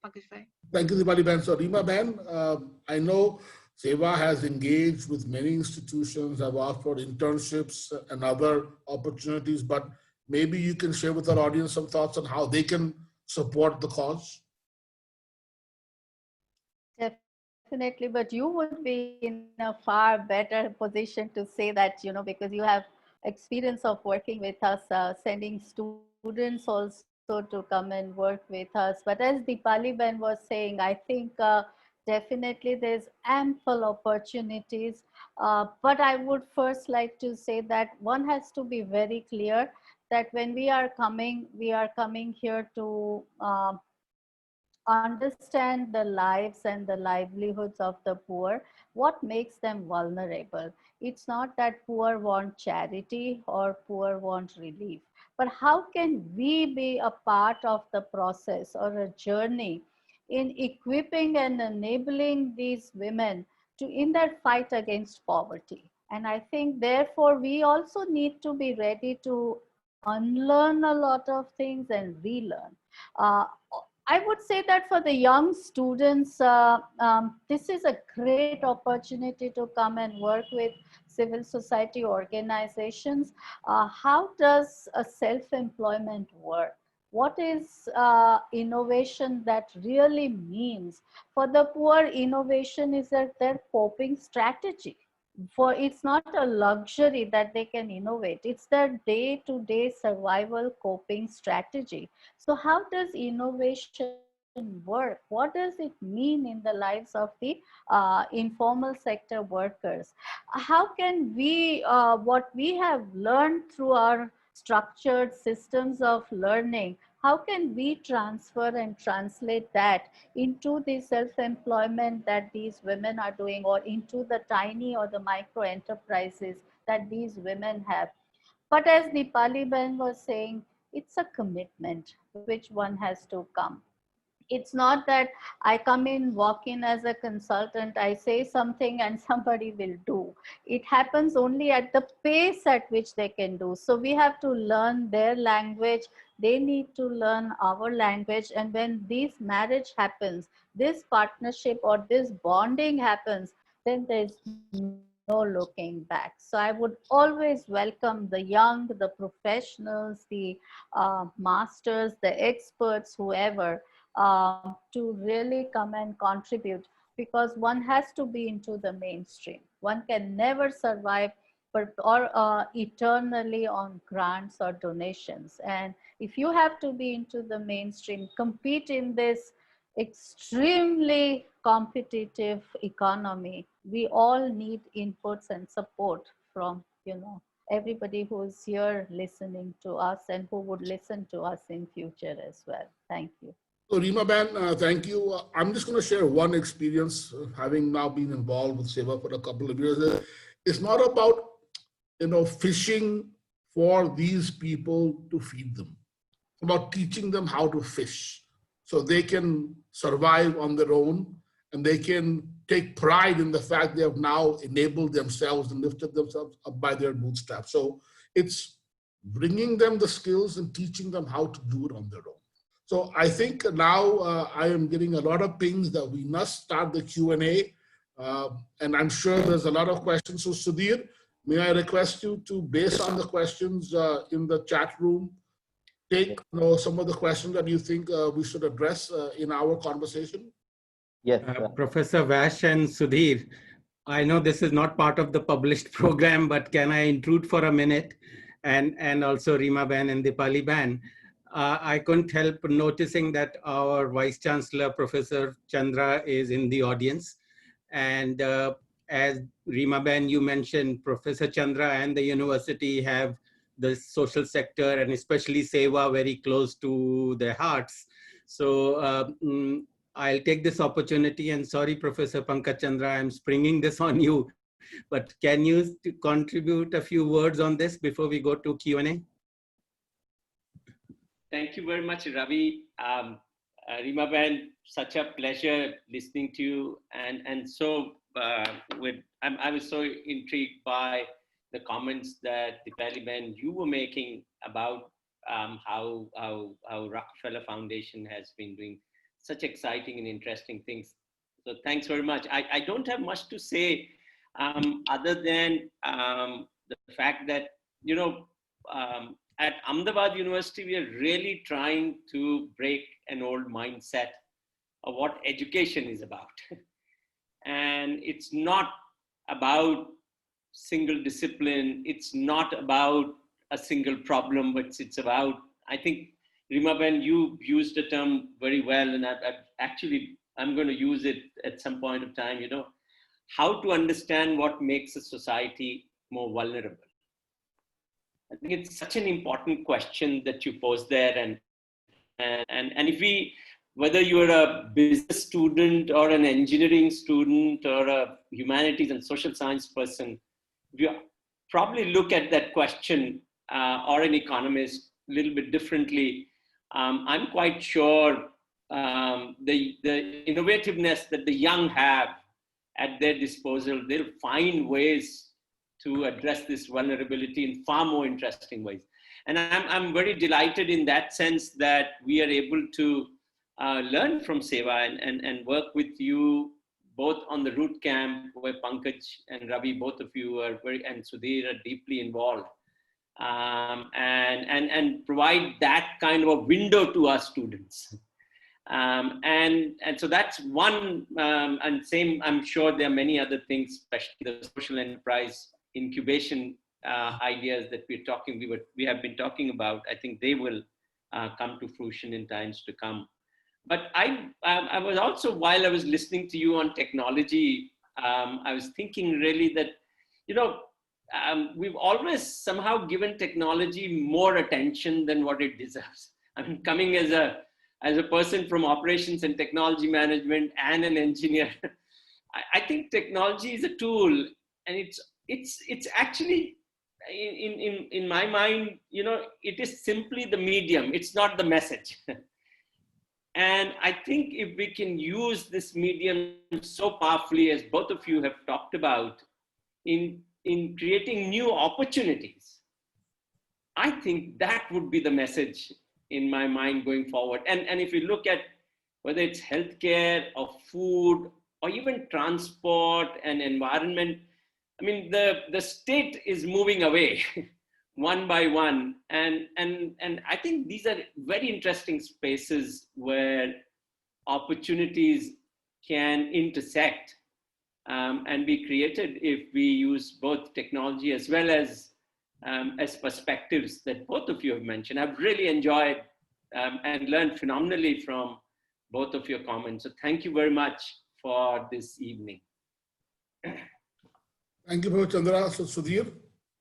Pankaj Bhai. Thank you, Dipali Ben. So, Reema Ben, I know Seva has engaged with many institutions, have offered internships and other opportunities, but maybe you can share with our audience some thoughts on how they can support the cause. Definitely, but you would be in a far better position to say that, because you have experience of working with us, sending students also to come and work with us. But as Dipali Ben was saying, I think definitely there's ample opportunities. But I would first like to say that one has to be very clear that when we are coming here to understand the lives and the livelihoods of the poor, what makes them vulnerable. It's not that poor want charity or poor want relief, but how can we be a part of the process or a journey in equipping and enabling these women to in their fight against poverty. And I think, therefore, we also need to be ready to unlearn a lot of things and relearn. Uh, I would say that for the young students, this is a great opportunity to come and work with civil society organizations. How does a self-employment work? What is innovation that really means? For the poor, innovation is their coping strategy. For it's not a luxury that they can innovate, it's their day-to-day survival coping strategy. So how does innovation work? What does it mean in the lives of the informal sector workers? How can we, what we have learned through our structured systems of learning, how can we transfer and translate that into the self-employment that these women are doing, or into the tiny or the micro enterprises that these women have? But as Nipali Ben was saying, it's a commitment which one has to come. It's not that I come in, walk in as a consultant, I say something and somebody will do. It happens only at the pace at which they can do. So we have to learn their language. They need to learn our language. And when this marriage happens, this partnership or this bonding happens, then there's no looking back. So I would always welcome the young, the professionals, the masters, the experts, whoever, to really come and contribute, because one has to be into the mainstream. One can never survive eternally on grants or donations. And if you have to be into the mainstream, compete in this extremely competitive economy, we all need inputs and support from, everybody who is here listening to us and who would listen to us in future as well. Thank you. So Rima Ben, thank you. I'm just going to share one experience, having now been involved with SEWA for a couple of years. It's not about, fishing for these people to feed them. It's about teaching them how to fish so they can survive on their own, and they can take pride in the fact they have now enabled themselves and lifted themselves up by their bootstraps. So it's bringing them the skills and teaching them how to do it on their own. So I think now I am getting a lot of pings that we must start the Q&A, and I'm sure there's a lot of questions. So Sudhir, may I request you to, based on the questions in the chat room, take some of the questions that you think we should address in our conversation? Yes. Professor Vash and Sudhir, I know this is not part of the published program, but can I intrude for a minute? And also Rima Ben and Dipali Ben. I couldn't help noticing that our Vice Chancellor, Professor Chandra, is in the audience. And as Rima Ben, you mentioned, Professor Chandra and the university have the social sector and especially SEWA very close to their hearts. So I'll take this opportunity, and sorry, Professor Pankaj Chandra, I'm springing this on you, but can you contribute a few words on this before we go to Q&A? Thank you very much, Ravi. Rima Ben, such a pleasure listening to you. And so I was so intrigued by the comments that Dipali Ben, you were making about how Rockefeller Foundation has been doing such exciting and interesting things. So thanks very much. I don't have much to say other than the fact that, at Ahmedabad University, we are really trying to break an old mindset of what education is about. And it's not about single discipline. It's not about a single problem, but it's about, I think, Rima Ben, you used the term very well, and I'm going to use it at some point of time, how to understand what makes a society more vulnerable. I think it's such an important question that you posed there. And if whether you're a business student or an engineering student or a humanities and social science person, you probably look at that question or an economist a little bit differently. I'm quite sure the innovativeness that the young have at their disposal, they'll find ways to address this vulnerability in far more interesting ways. And I'm very delighted in that sense that we are able to learn from Seva and work with you both on the root camp where Pankaj and Ravi, both of you are and Sudhir are deeply involved, and provide that kind of a window to our students. And so that's one, and same, I'm sure there are many other things, especially the social enterprise incubation ideas that we have been talking about. I think they will come to fruition in times to come. But I was also, while I was listening to you on technology, I was thinking really that, you know, we've always somehow given technology more attention than what it deserves. I mean, coming as a person from operations and technology management and an engineer, I think technology is a tool, and it's actually, in my mind, you know, it is simply the medium. It's not the message. And I think if we can use this medium so powerfully, as both of you have talked about, in creating new opportunities, I think that would be the message in my mind going forward. And if you look at whether it's healthcare or food or even transport and environment, I mean, the state is moving away one by one. And I think these are very interesting spaces where opportunities can intersect and be created if we use both technology as well as perspectives that both of you have mentioned. I've really enjoyed and learned phenomenally from both of your comments. So thank you very much for this evening. Thank you, Professor Chandra. So Sudhir,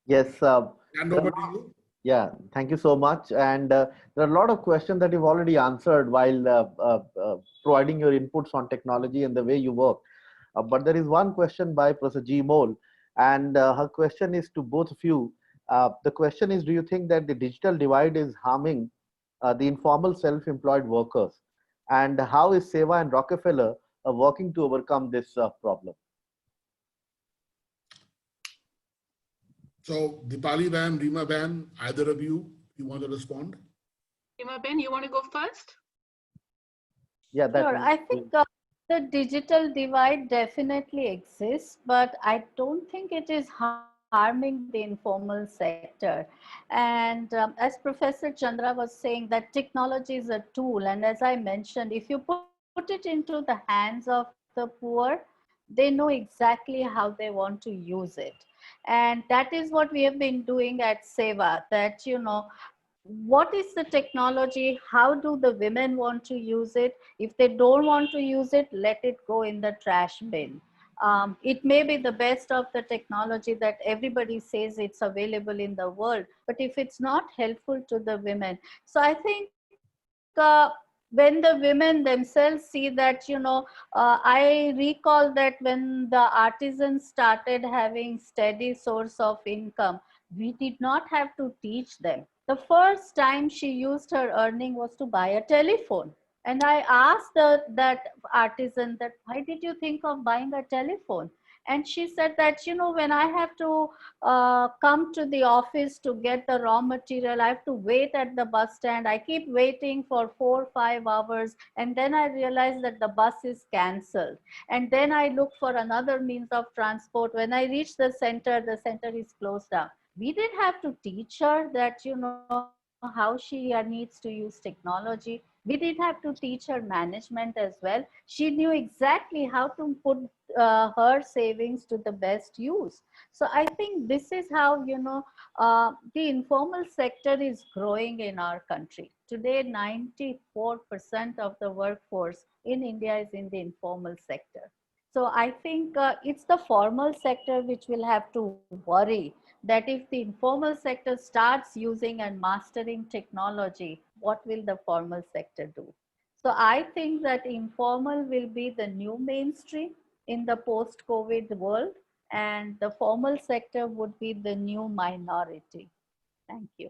Yes. hand over to you. Yeah, thank you so much. And there are a lot of questions that you've already answered while providing your inputs on technology and the way you work. But there is one question by Professor G. Mole, and her question is to both of you. The question is, do you think that the digital divide is harming the informal self-employed workers? And how is Seva and Rockefeller working to overcome this problem? So Dipali Van, Rima Van, either of you want to respond? Rima Ben, you want to go first? Yeah, that Sure. I think the digital divide definitely exists, but I don't think it is harming the informal sector. And as Professor Chandra was saying, that technology is a tool. And as I mentioned, if you put it into the hands of the poor, they know exactly how they want to use it. And that is what we have been doing at Seva, that, you know, what is the technology? How do the women want to use it? If they don't want to use it, let it go in the trash bin. It may be the best of the technology that everybody says it's available in the world, but if it's not helpful to the women. So I think when the women themselves see that, you know, I recall that when the artisans started having steady source of income, we did not have to teach them. The first time she used her earning was to buy a telephone. And I asked that artisan that, why did you think of buying a telephone? And she said that, you know, when I have to come to the office to get the raw material, I have to wait at the bus stand. I keep waiting for 4 or 5 hours. And then I realize that the bus is cancelled. And then I look for another means of transport. When I reach the center is closed down. We didn't have to teach her that, you know, how she needs to use technology. We did have to teach her management as well. She knew exactly how to put her savings to the best use. So I think this is how, you know, the informal sector is growing in our country. Today, 94% of the workforce in India is in the informal sector. So I think it's the formal sector which will have to worry that if the informal sector starts using and mastering technology, what will the formal sector do? So I think that informal will be the new mainstream in the post-COVID world, and the formal sector would be the new minority. Thank you.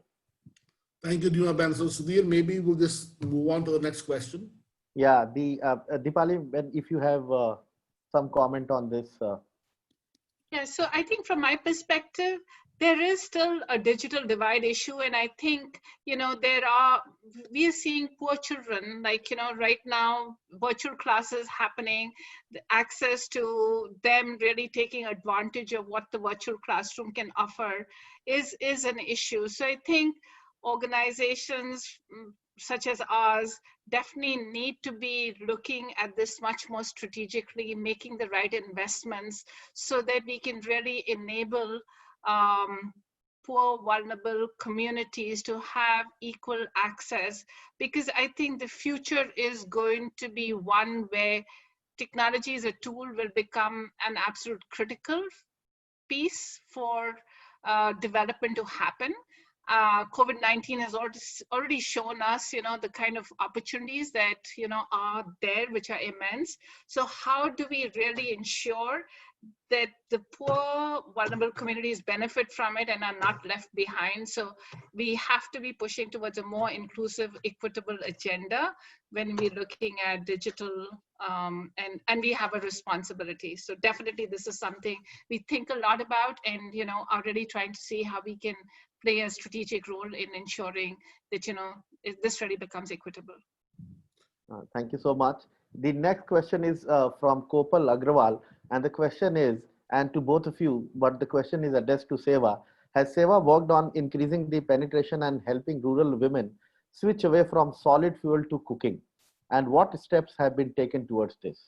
Thank you, Dima Ben. So Sudhir, maybe we'll just move on to the next question. Yeah, the Dipali, if you have some comment on this. Yeah, so I think from my perspective, there is still a digital divide issue. And I think, we are seeing poor children, like, right now, virtual classes happening, the access to them really taking advantage of what the virtual classroom can offer is an issue. So I think organizations such as ours definitely need to be looking at this much more strategically, making the right investments so that we can really enable poor, vulnerable communities to have equal access. Because I think the future is going to be one where technology as a tool will become an absolute critical piece for development to happen. COVID-19 has already shown us, the kind of opportunities that, are there, which are immense. So how do we really ensure that the poor, vulnerable communities benefit from it and are not left behind? So we have to be pushing towards a more inclusive, equitable agenda when we're looking at digital, and we have a responsibility. So definitely this is something we think a lot about, and are really trying to see how we can play a strategic role in ensuring that this really becomes equitable. Thank you so much. The next question is from Kopal Agrawal, and the question is, and to both of you, but the question is addressed to Seva. Has Seva worked on increasing the penetration and helping rural women switch away from solid fuel to cooking? And what steps have been taken towards this?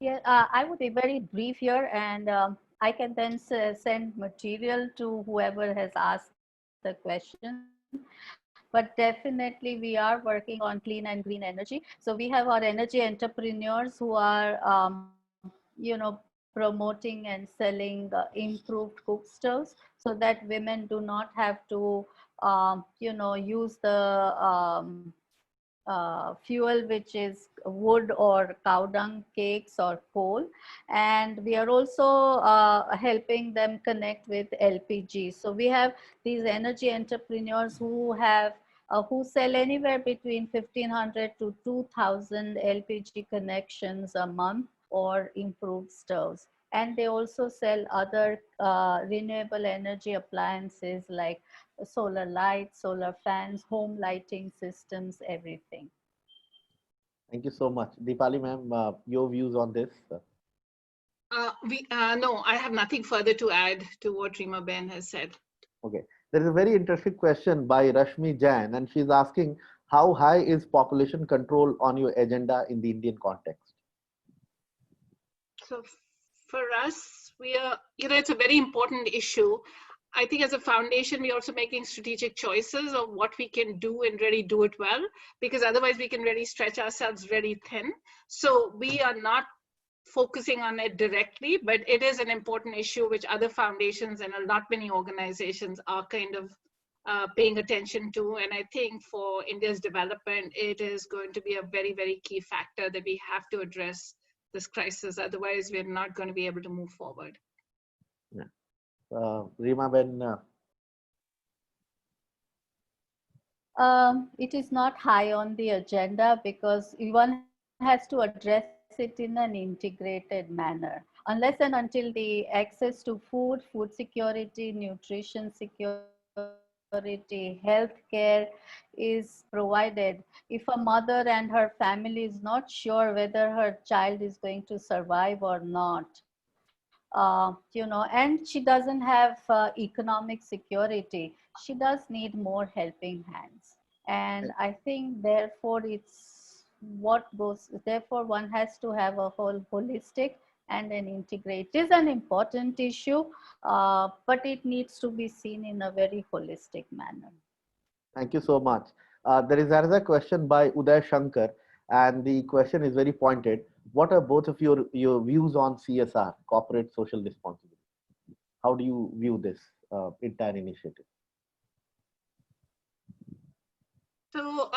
Yeah, I would be very brief here, and I can then send material to whoever has asked the question. But definitely we are working on clean and green energy. So we have our energy entrepreneurs who are, promoting and selling improved cook stoves so that women do not have to, use the fuel which is wood or cow dung cakes or coal. And we are also helping them connect with LPG. So we have these energy entrepreneurs who have who sell anywhere between 1,500 to 2,000 LPG connections a month or improved stoves. And they also sell other renewable energy appliances like solar lights, solar fans, home lighting systems, everything. Thank you so much. Deepali ma'am, your views on this? No, I have nothing further to add to what Rima Ben has said. Okay. There is a very interesting question by Rashmi Jain, and she's asking, how high is population control on your agenda in the Indian context? So for us, we are, it's a very important issue. I think as a foundation, we're also making strategic choices of what we can do and really do it well, because otherwise we can really stretch ourselves really thin. So we are not focusing on it directly, but it is an important issue which other foundations and a lot many organizations are kind of paying attention to. And I think for India's development, it is going to be a very, very key factor that we have to address this crisis. Otherwise, we're not going to be able to move forward. Yeah. Rima Ben? It is not high on the agenda because one has to address it in an integrated manner. Unless and until the access to food, food security, nutrition security, healthcare is provided, if a mother and her family is not sure whether her child is going to survive or not, and she doesn't have economic security, she does need more helping hands. And I think therefore therefore one has to have a whole holistic and an integrated. It is an important issue, but it needs to be seen in a very holistic manner. Thank you so much. There is another question by Uday Shankar, and the question is very pointed. What are both of your views on CSR, corporate social responsibility? How do you view this entire initiative? So,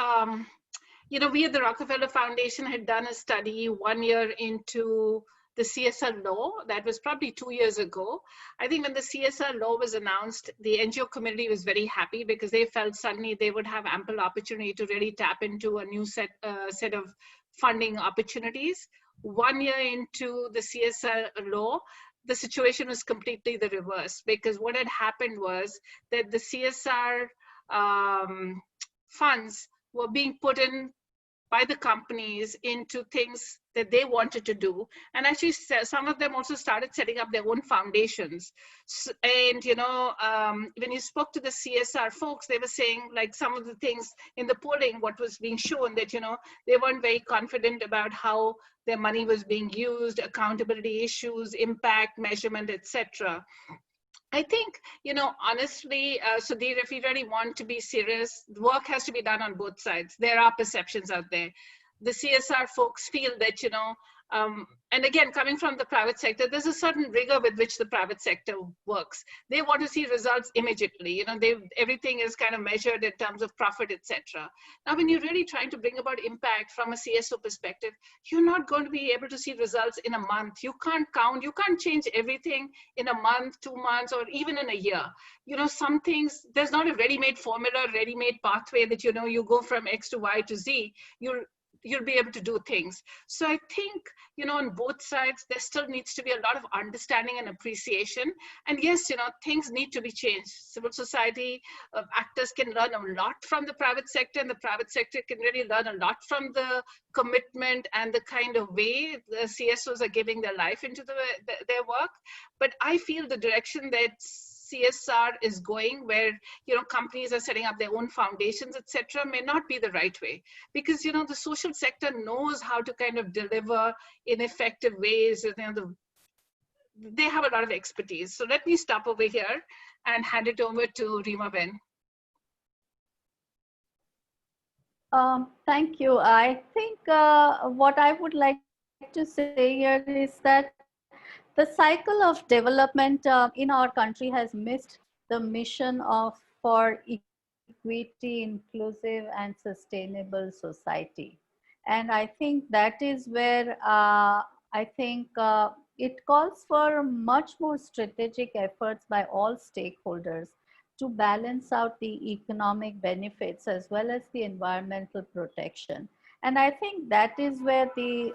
we at the Rockefeller Foundation had done a study 1 year into the CSR law. That was probably 2 years ago. I think when the CSR law was announced, the NGO community was very happy because they felt suddenly they would have ample opportunity to really tap into a new set of funding opportunities. 1 year into the CSR law, the situation was completely the reverse, because what had happened was that the CSR funds were being put in by the companies into things that they wanted to do. And actually some of them also started setting up their own foundations. And, you know, when you spoke to the CSR folks, they were saying like some of the things in the polling, what was being shown that, you know, they weren't very confident about how their money was being used, accountability issues, impact, measurement, etc. I think, you know, honestly, Sudhir, if we really want to be serious, work has to be done on both sides. There are perceptions out there. The CSR folks feel that, you know, and again, coming from the private sector, there's a certain rigor with which the private sector works. They want to see results immediately. You know, everything is kind of measured in terms of profit, etc. Now, when you're really trying to bring about impact from a CSO perspective, you're not going to be able to see results in a month. You can't count, you can't change everything in a month, 2 months, or even in a year. You know, some things, there's not a ready-made formula, ready-made pathway that, you know, you go from X to Y to Z. You'll be able to do things. So I think, you know, on both sides, there still needs to be a lot of understanding and appreciation. And yes, you know, things need to be changed. Civil society actors can learn a lot from the private sector, and the private sector can really learn a lot from the commitment and the kind of way the CSOs are giving their life into their work. But I feel the direction that CSR is going, where, you know, companies are setting up their own foundations, etc., may not be the right way, because, you know, the social sector knows how to kind of deliver in effective ways. You know, they have a lot of expertise. So let me stop over here and hand it over to Rima Ben. Thank you. I think what I would like to say here is that the cycle of development in our country has missed the mission for equity, inclusive and sustainable society. And I think that is where it calls for much more strategic efforts by all stakeholders to balance out the economic benefits as well as the environmental protection. And I think that is where the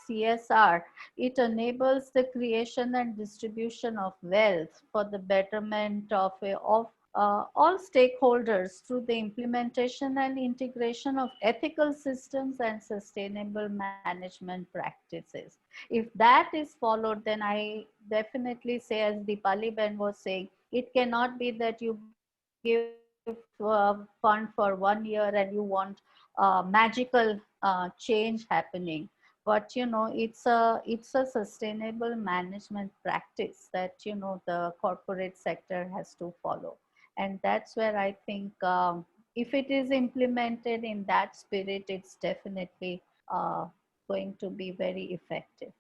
CSR, it enables the creation and distribution of wealth for the betterment of all stakeholders through the implementation and integration of ethical systems and sustainable management practices. If that is followed, then I definitely say, as Dipali Ben was saying, it cannot be that you give fund for 1 year and you want magical change happening. But, you know, it's a sustainable management practice that, you know, the corporate sector has to follow. And that's where I think if it is implemented in that spirit, it's definitely going to be very effective.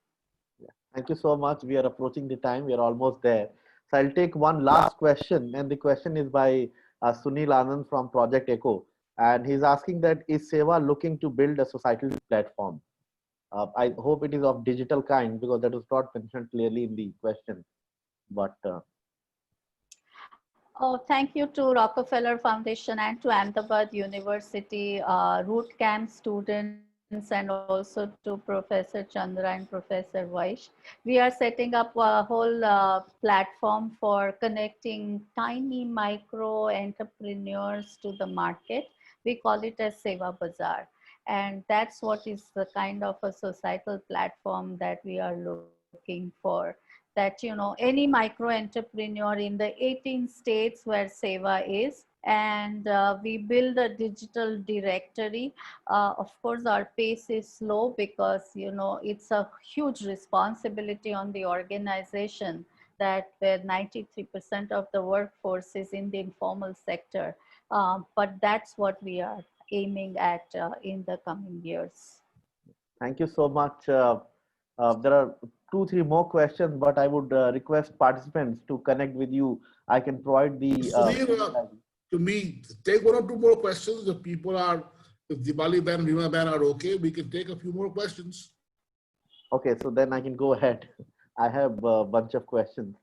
Yeah. Thank you so much. We are approaching the time. We are almost there. So I'll take one last question. And the question is by Sunil Anand from Project Echo. And he's asking that, is Seva looking to build a societal platform? I hope it is of digital kind, because that was not mentioned clearly in the question. But oh, thank you to Rockefeller Foundation and to Ahmedabad University Root Camp students, and also to Professor Chandra and Professor Vaish. We are setting up a whole platform for connecting tiny micro entrepreneurs to the market. We call it as Seva Bazaar. And that's what is the kind of a societal platform that we are looking for. That, you know, any micro entrepreneur in the 18 states where Seva is, and we build a digital directory. Of course, our pace is slow because, you know, it's a huge responsibility on the organization that where 93% of the workforce is in the informal sector. But that's what we are aiming at in the coming years. thank you so much. There are 2-3 more questions, but I would request participants to connect with you. I can provide the Sudhir, to me, take 1 or 2 more questions. If people are, if Dipali Ben, Rima Ben are okay, we can take a few more questions. Okay, so then I can go ahead. I have a bunch of questions.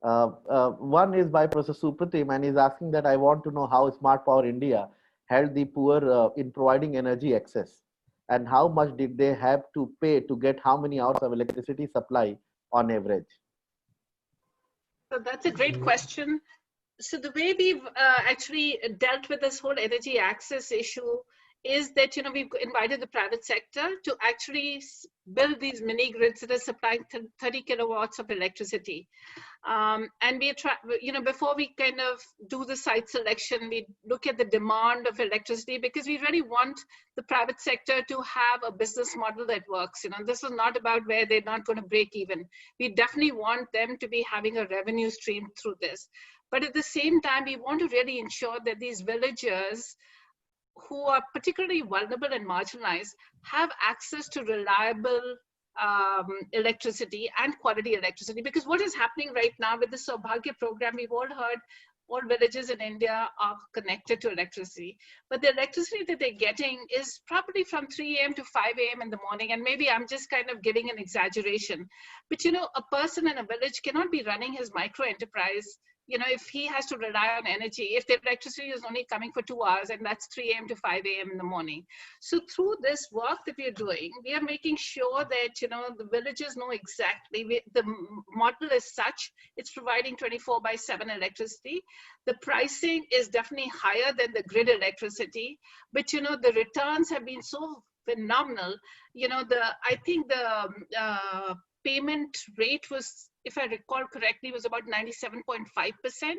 Uh, one is by Professor Supratim, and he's asking that I want to know how Smart Power India helped the poor in providing energy access, and how much did they have to pay to get how many hours of electricity supply on average? So that's a great question. So the way we've actually dealt with this whole energy access issue is that, you know, we've invited the private sector to actually build these mini grids that are supplying 30 kilowatts of electricity. And we try, you know, before we kind of do the site selection, we look at the demand of electricity, because we really want the private sector to have a business model that works. You know, this is not about where they're not going to break even. We definitely want them to be having a revenue stream through this. But at the same time, we want to really ensure that these villagers who are particularly vulnerable and marginalized have access to reliable electricity and quality electricity. Because what is happening right now with the Saubhagya program, we've all heard all villages in India are connected to electricity, but the electricity that they're getting is probably from 3 a.m. to 5 a.m. in the morning. And maybe I'm just kind of getting an exaggeration, but you know, a person in a village cannot be running his micro enterprise, you know, if he has to rely on energy, if the electricity is only coming for 2 hours, and that's 3 a.m. to 5 a.m. in the morning. So through this work that we're doing, we are making sure that, you know, the villages know exactly, the model is such, it's providing 24/7 electricity. The pricing is definitely higher than the grid electricity, but, you know, the returns have been so phenomenal. You know, I think the payment rate was, if I recall correctly, was about 97.5%.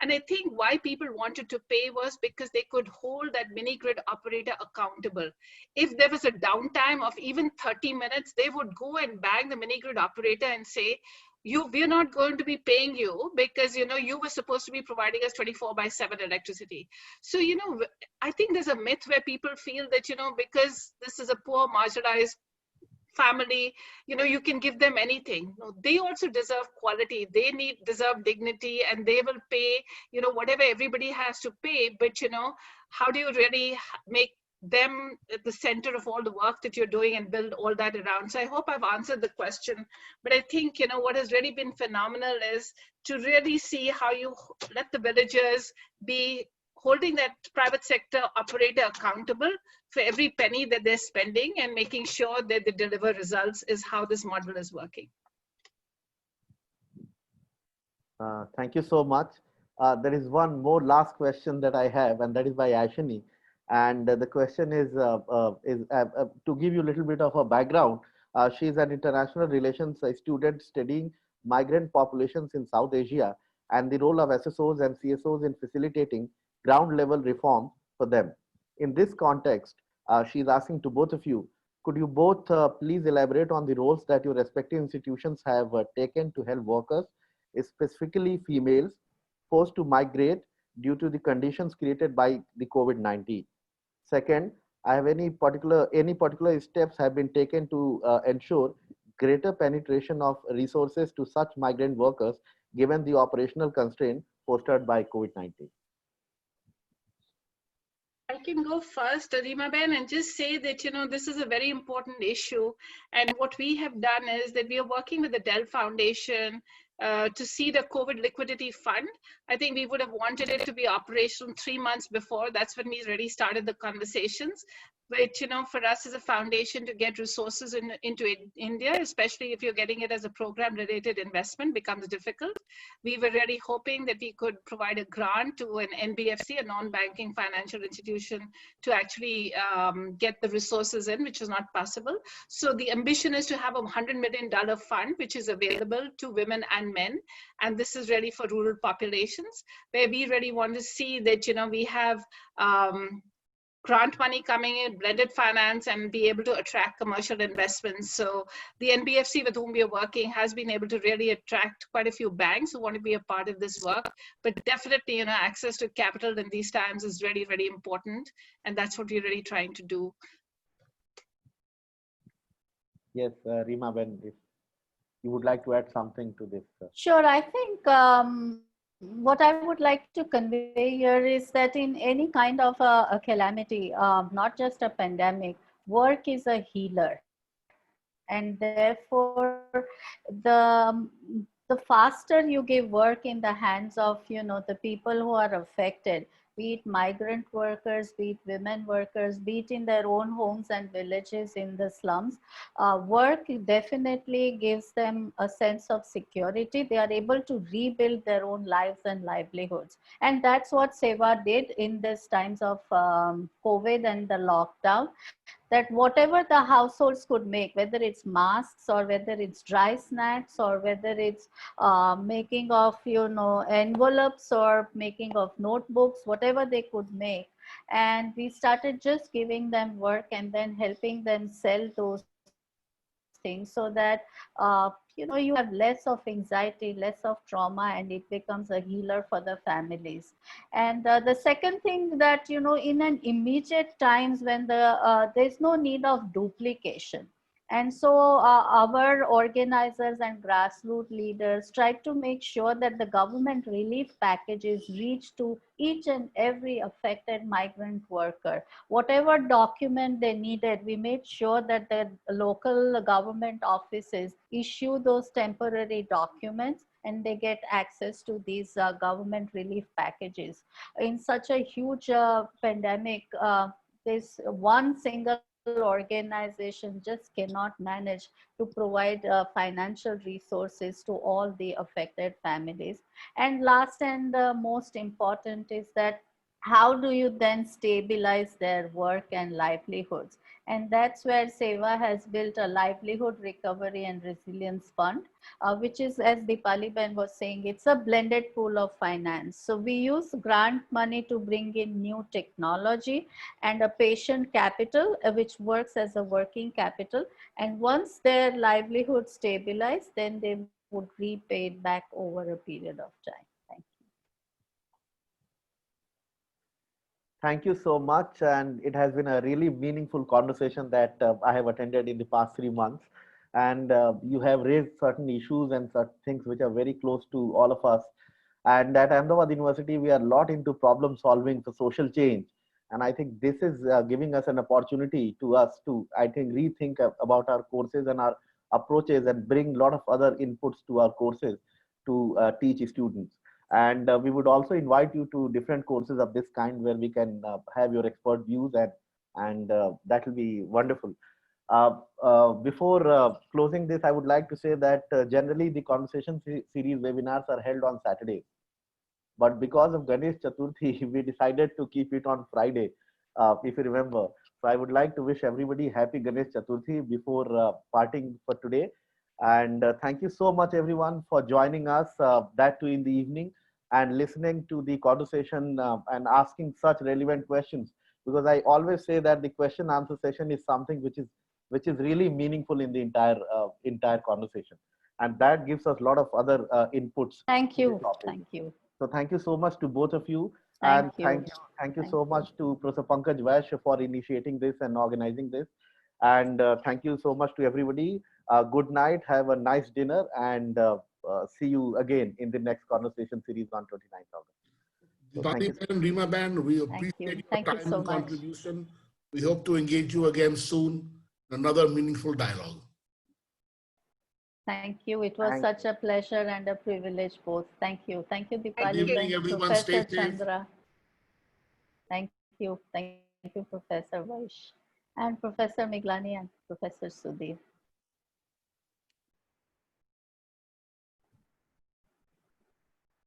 And I think why people wanted to pay was because they could hold that mini grid operator accountable. If there was a downtime of even 30 minutes, they would go and bang the mini grid operator and say, we're not going to be paying you because, you know, you were supposed to be providing us 24/7 electricity. So, you know, I think there's a myth where people feel that, you know, because this is a poor marginalized family, you know, you can give them anything. No, they also deserve quality. They deserve dignity, and they will pay, you know, whatever everybody has to pay. But, you know, how do you really make them at the center of all the work that you're doing and build all that around? So I hope I've answered the question. But I think, you know, what has really been phenomenal is to really see how you let the villagers be holding that private sector operator accountable for every penny that they're spending, and making sure that they deliver results is how this model is working. Thank you so much. There is one more last question that I have, and that is by Ashini. And the question is to give you a little bit of a background. She is an international relations student studying migrant populations in South Asia, and the role of SSOs and CSOs in facilitating ground level reform for them. In this context, she is asking to both of you, could you both please elaborate on the roles that your respective institutions have taken to help workers, specifically females, forced to migrate due to the conditions created by the COVID-19? Second, any particular steps have been taken to ensure greater penetration of resources to such migrant workers given the operational constraint fostered by COVID-19? I can go first, Rima Ben, and just say that, you know, this is a very important issue. And what we have done is that we are working with the Dell Foundation to seed a COVID liquidity fund. I think we would have wanted it to be operational 3 months before. That's when we really started the conversations. But, you know, for us as a foundation to get resources into India, especially if you're getting it as a program-related investment, becomes difficult. We were really hoping that we could provide a grant to an NBFC, a non-banking financial institution, to actually get the resources in, which is not possible. So the ambition is to have a $100 million fund, which is available to women and men. And this is really for rural populations, where we really want to see that, you know, we have grant money coming in, blended finance, and be able to attract commercial investments. So the NBFC with whom we are working has been able to really attract quite a few banks who want to be a part of this work. But definitely, you know, access to capital in these times is really, really important. And that's what we're really trying to do. Yes, Rima Ben, if you would like to add something to this. Sure, I think what I would like to convey here is that in any kind of a calamity, not just a pandemic, work is a healer. And therefore, the the faster you give work in the hands of, you know, the people who are affected, be it migrant workers, be it women workers, be it in their own homes and villages in the slums, work definitely gives them a sense of security. They are able to rebuild their own lives and livelihoods. And that's what Seva did in these times of COVID and the lockdown, that whatever the households could make, whether it's masks or whether it's dry snacks or whether it's making of, you know, envelopes or making of notebooks, whatever they could make. And we started just giving them work and then helping them sell those things, so that you know, you have less of anxiety, less of trauma, and it becomes a healer for the families. And the second thing, that, you know, in an immediate times when there's no need of duplication, and so our organizers and grassroots leaders tried to make sure that the government relief packages reach to each and every affected migrant worker. Whatever document they needed, we made sure that the local government offices issue those temporary documents and they get access to these government relief packages. In such a huge pandemic, this one single organization just cannot manage to provide financial resources to all the affected families. And last and most important is that how do you then stabilize their work and livelihoods? And that's where Seva has built a livelihood recovery and resilience fund, which is, as Dipali Ben was saying, it's a blended pool of finance. So we use grant money to bring in new technology and a patient capital, which works as a working capital. And once their livelihood stabilized, then they would repay it back over a period of time. Thank you. Thank you so much. And it has been a really meaningful conversation that I have attended in the past 3 months. And you have raised certain issues and certain things which are very close to all of us. And at Ahmedabad University, we are a lot into problem solving for social change. And I think this is giving us an opportunity to us to, I think, rethink about our courses and our approaches and bring a lot of other inputs to our courses to teach students. And we would also invite you to different courses of this kind where we can have your expert views, and that will be wonderful. Before closing this, I would like to say that generally the conversation series webinars are held on Saturdays. But because of Ganesh Chaturthi, we decided to keep it on Friday, if you remember. So I would like to wish everybody happy Ganesh Chaturthi before parting for today. And thank you so much, everyone, for joining us, that too in the evening, and listening to the conversation and asking such relevant questions. Because I always say that the question answer session is something which is really meaningful in the entire conversation, and that gives us a lot of other inputs. Thank you. Thank you. So thank you so much to both of you. Thank And you. thank you so much to Professor Pankaj Vaishya for initiating this and organizing this. And thank you so much to everybody. Good night, have a nice dinner, and see you again in the next conversation series on 29th August. So thank you. Dipali and Rima Ben, we Thank appreciate you. your Thank you time so and much. contribution. We hope to engage you again soon in another meaningful dialogue. Thank you. It was such a pleasure and a privilege both. Thank you. Thank you, Dipali. Good evening, everyone. Professor Stay safe. Chandra. Thank you. Thank you, Professor Vaish, and Professor Miglani and Professor Sudhir.